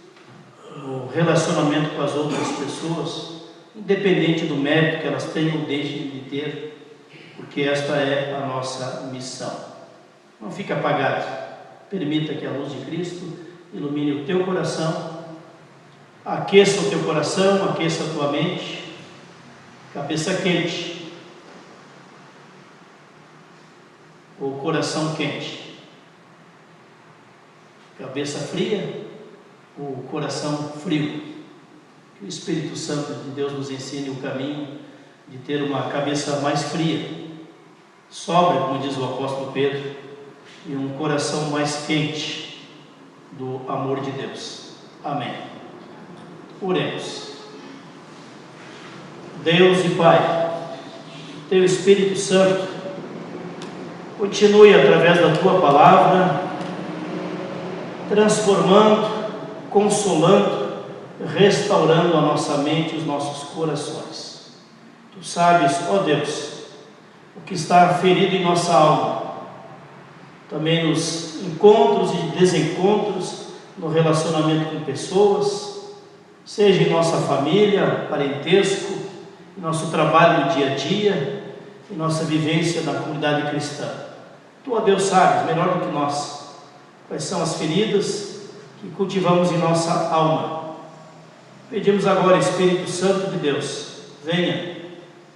no relacionamento com as outras pessoas, independente do mérito que elas tenham ou deixem de ter, porque esta é a nossa missão. Não fique apagado, permita que a luz de Cristo ilumine o teu coração, aqueça o teu coração, aqueça a tua mente. Cabeça quente ou coração quente? Cabeça fria ou coração frio? Que o Espírito Santo de Deus nos ensine o caminho de ter uma cabeça mais fria, sóbria, como diz o apóstolo Pedro, e um coração mais quente do amor de Deus. Amém. Oremos. Deus e Pai, Teu Espírito Santo continue através da Tua palavra transformando, consolando, restaurando a nossa mente e os nossos corações. Tu sabes, ó Deus, o que está ferido em nossa alma, também nos encontros e desencontros, no relacionamento com pessoas, seja em nossa família, parentesco, em nosso trabalho no dia a dia, em nossa vivência na comunidade cristã. Tu, ó Deus, sabes melhor do que nós quais são as feridas que cultivamos em nossa alma. Pedimos agora, Espírito Santo de Deus, venha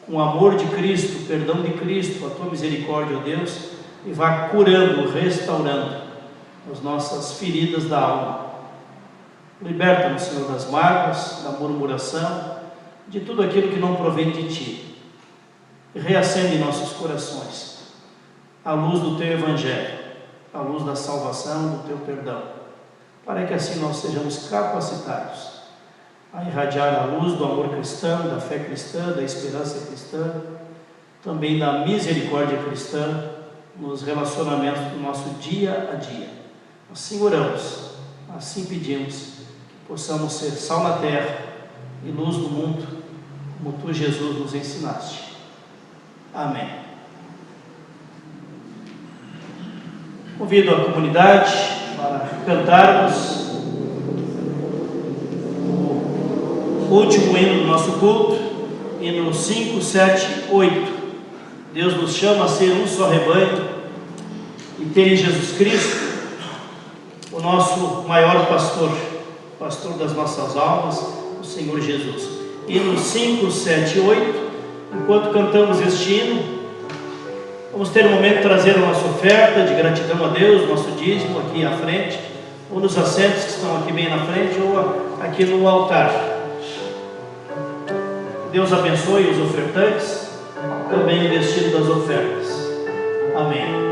com o amor de Cristo, o perdão de Cristo, a Tua misericórdia, ó Deus, e vá curando, restaurando as nossas feridas da alma. Liberta-nos, Senhor, das mágoas, da murmuração, de tudo aquilo que não provém de Ti, e reacende em nossos corações a luz do Teu Evangelho, a luz da salvação, do Teu perdão, para que assim nós sejamos capacitados a irradiar a luz do amor cristão, da fé cristã, da esperança cristã, também da misericórdia cristã nos relacionamentos do nosso dia a dia. Assim oramos, assim pedimos, que possamos ser sal na terra e luz do mundo, como Tu, Jesus, nos ensinaste. Amém. Convido a comunidade para cantarmos o último hino do nosso culto, hino 5, 7, 8. Deus nos chama a ser um só rebanho e ter em Jesus Cristo o nosso maior pastor, pastor das nossas almas, o Senhor Jesus. Hino 5, 7 e 8. Enquanto cantamos este hino, vamos ter um momento de trazer a nossa oferta de gratidão a Deus, nosso dízimo aqui à frente, ou nos assentos que estão aqui bem na frente, ou aqui no altar. Deus abençoe os ofertantes, também o destino das ofertas. Amém.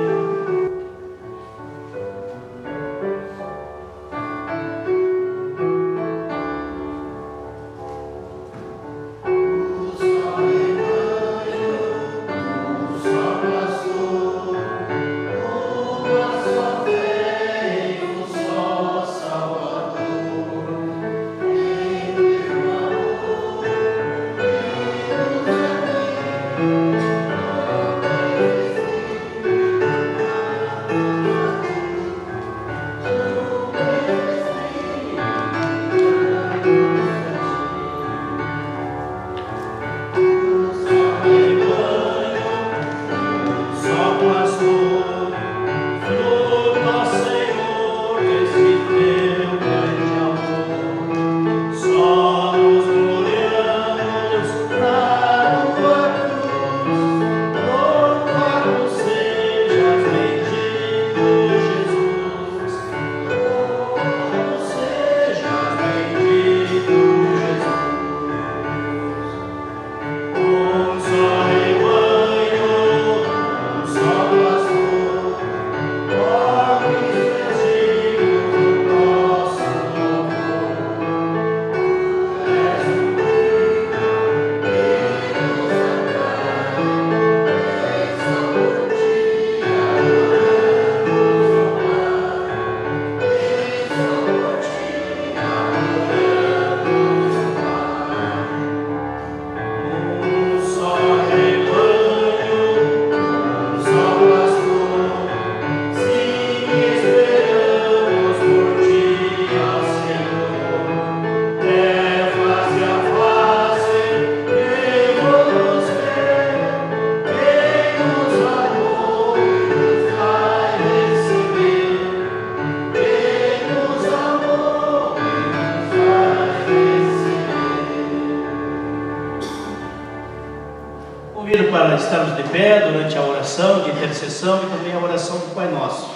oração, de intercessão e também a oração do Pai Nosso.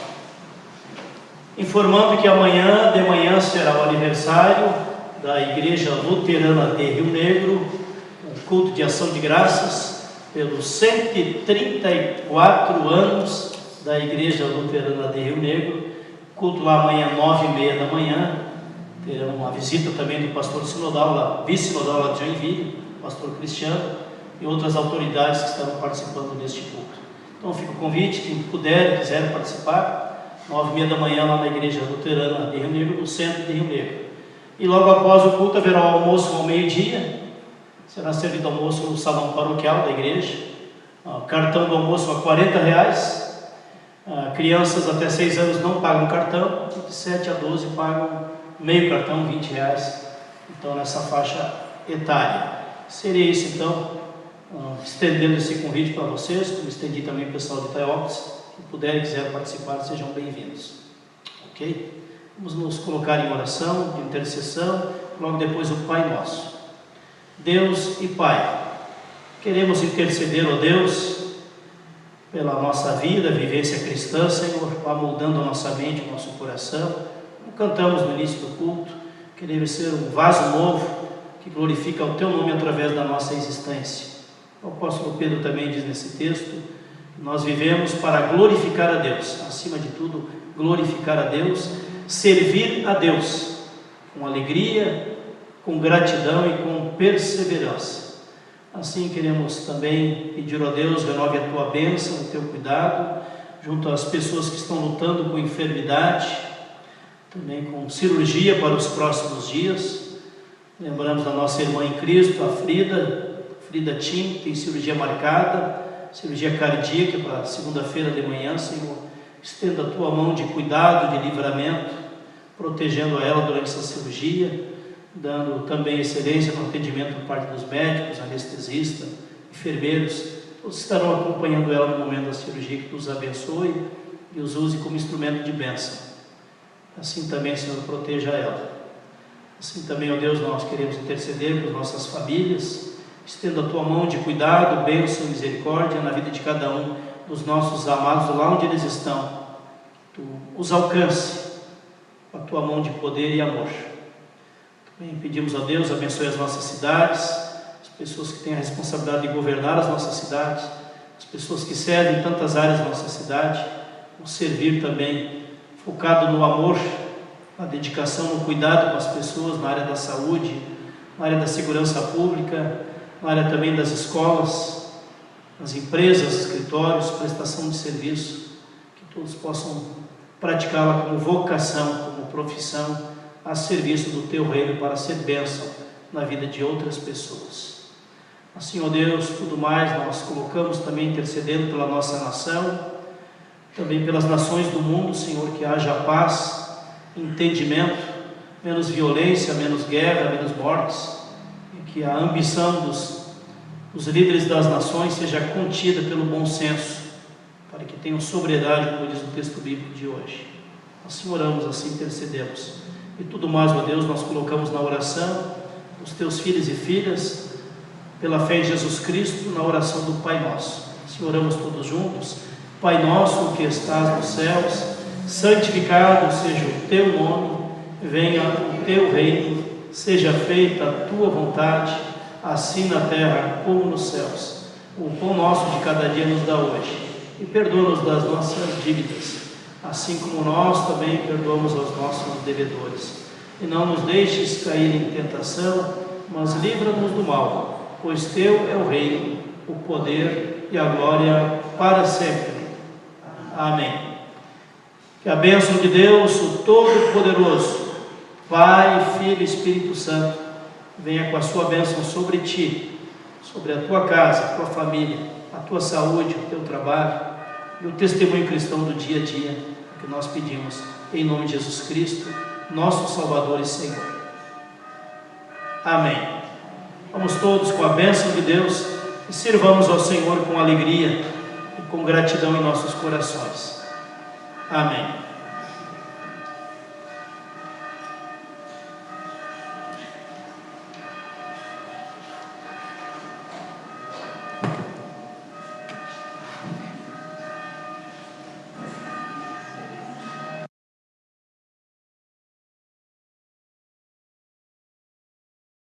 Informando que amanhã de manhã será o aniversário da Igreja Luterana de Rio Negro, um culto de ação de graças pelos 134 anos da Igreja Luterana de Rio Negro. Culto lá amanhã, 9h30 da manhã. Terá uma visita também do pastor sinodal, vice-sinodal lá de Joinville, pastor Cristiano, e outras autoridades que estarão participando deste culto. Então fica o convite, quem puder e quiser participar, 9h30 da manhã lá na Igreja Luterana de Rio Negro, no centro de Rio Negro. E logo após o culto haverá o almoço ao meio-dia. Será servido almoço no salão paroquial da igreja. Cartão do almoço a R$40. Crianças até 6 anos não pagam cartão, de 7 a 12 pagam meio cartão, R$20. Então nessa faixa etária. Seria isso então, estendendo esse convite para vocês, como estendi também o pessoal de Itaiópolis. Se puderem e quiserem participar, sejam bem-vindos. Ok? Vamos nos colocar em oração, de intercessão, logo depois o Pai Nosso. Deus e Pai, queremos interceder, ó Deus, pela nossa vida, vivência cristã, Senhor, vá moldando a nossa mente, o nosso coração. Como cantamos no início do culto, queremos ser um vaso novo, que glorifica o Teu nome através da nossa existência. O apóstolo Pedro também diz nesse texto, nós vivemos para glorificar a Deus, acima de tudo, glorificar a Deus, servir a Deus, com alegria, com gratidão e com perseverança. Assim queremos também pedir a Deus, renove a Tua bênção, o Teu cuidado, junto às pessoas que estão lutando com enfermidade, também com cirurgia para os próximos dias. Lembramos da nossa irmã em Cristo, a Frida Tim, tem cirurgia marcada, cirurgia cardíaca para segunda-feira de manhã. Senhor, estenda a Tua mão de cuidado, de livramento, protegendo a ela durante essa cirurgia, dando também excelência no atendimento por parte dos médicos, anestesistas, enfermeiros, todos estarão acompanhando ela no momento da cirurgia. Que Tu os abençoe e os use como instrumento de bênção. Assim também, Senhor, proteja ela. Assim também, ó Deus, nós queremos interceder por nossas famílias. Estenda a Tua mão de cuidado, bênção e misericórdia na vida de cada um dos nossos amados, lá onde eles estão. Tu os alcance com a Tua mão de poder e amor. Também pedimos a Deus, abençoe as nossas cidades, as pessoas que têm a responsabilidade de governar as nossas cidades, as pessoas que servem em tantas áreas da nossa cidade, o servir também, focado no amor, na dedicação, no cuidado com as pessoas, na área da saúde, na área da segurança pública, na área também das escolas, nas empresas, escritórios, prestação de serviço, que todos possam praticá-la como vocação, como profissão, a serviço do Teu reino, para ser bênção na vida de outras pessoas. Assim, ó Deus, tudo mais nós colocamos também intercedendo pela nossa nação, também pelas nações do mundo, Senhor, que haja paz, entendimento, menos violência, menos guerra, menos mortes, que a ambição dos líderes das nações seja contida pelo bom senso, para que tenham sobriedade, como diz o texto bíblico de hoje. Assim oramos, assim intercedemos. E tudo mais, ó Deus, nós colocamos na oração os Teus filhos e filhas, pela fé em Jesus Cristo, na oração do Pai Nosso. Assim oramos todos juntos. Pai nosso que estás nos céus, santificado seja o Teu nome, venha o Teu reino, seja feita a Tua vontade, assim na terra como nos céus. O pão nosso de cada dia nos dá hoje, e perdoa-nos das nossas dívidas, assim como nós também perdoamos aos nossos devedores. E não nos deixes cair em tentação, mas livra-nos do mal, pois Teu é o reino, o poder e a glória para sempre. Amém. Que a bênção de Deus, o Todo-Poderoso, Pai, Filho e Espírito Santo, venha com a sua bênção sobre ti, sobre a tua casa, a tua família, a tua saúde, o teu trabalho e o testemunho cristão do dia a dia, que nós pedimos em nome de Jesus Cristo, nosso Salvador e Senhor. Amém. Vamos todos com a bênção de Deus e sirvamos ao Senhor com alegria e com gratidão em nossos corações. Amém.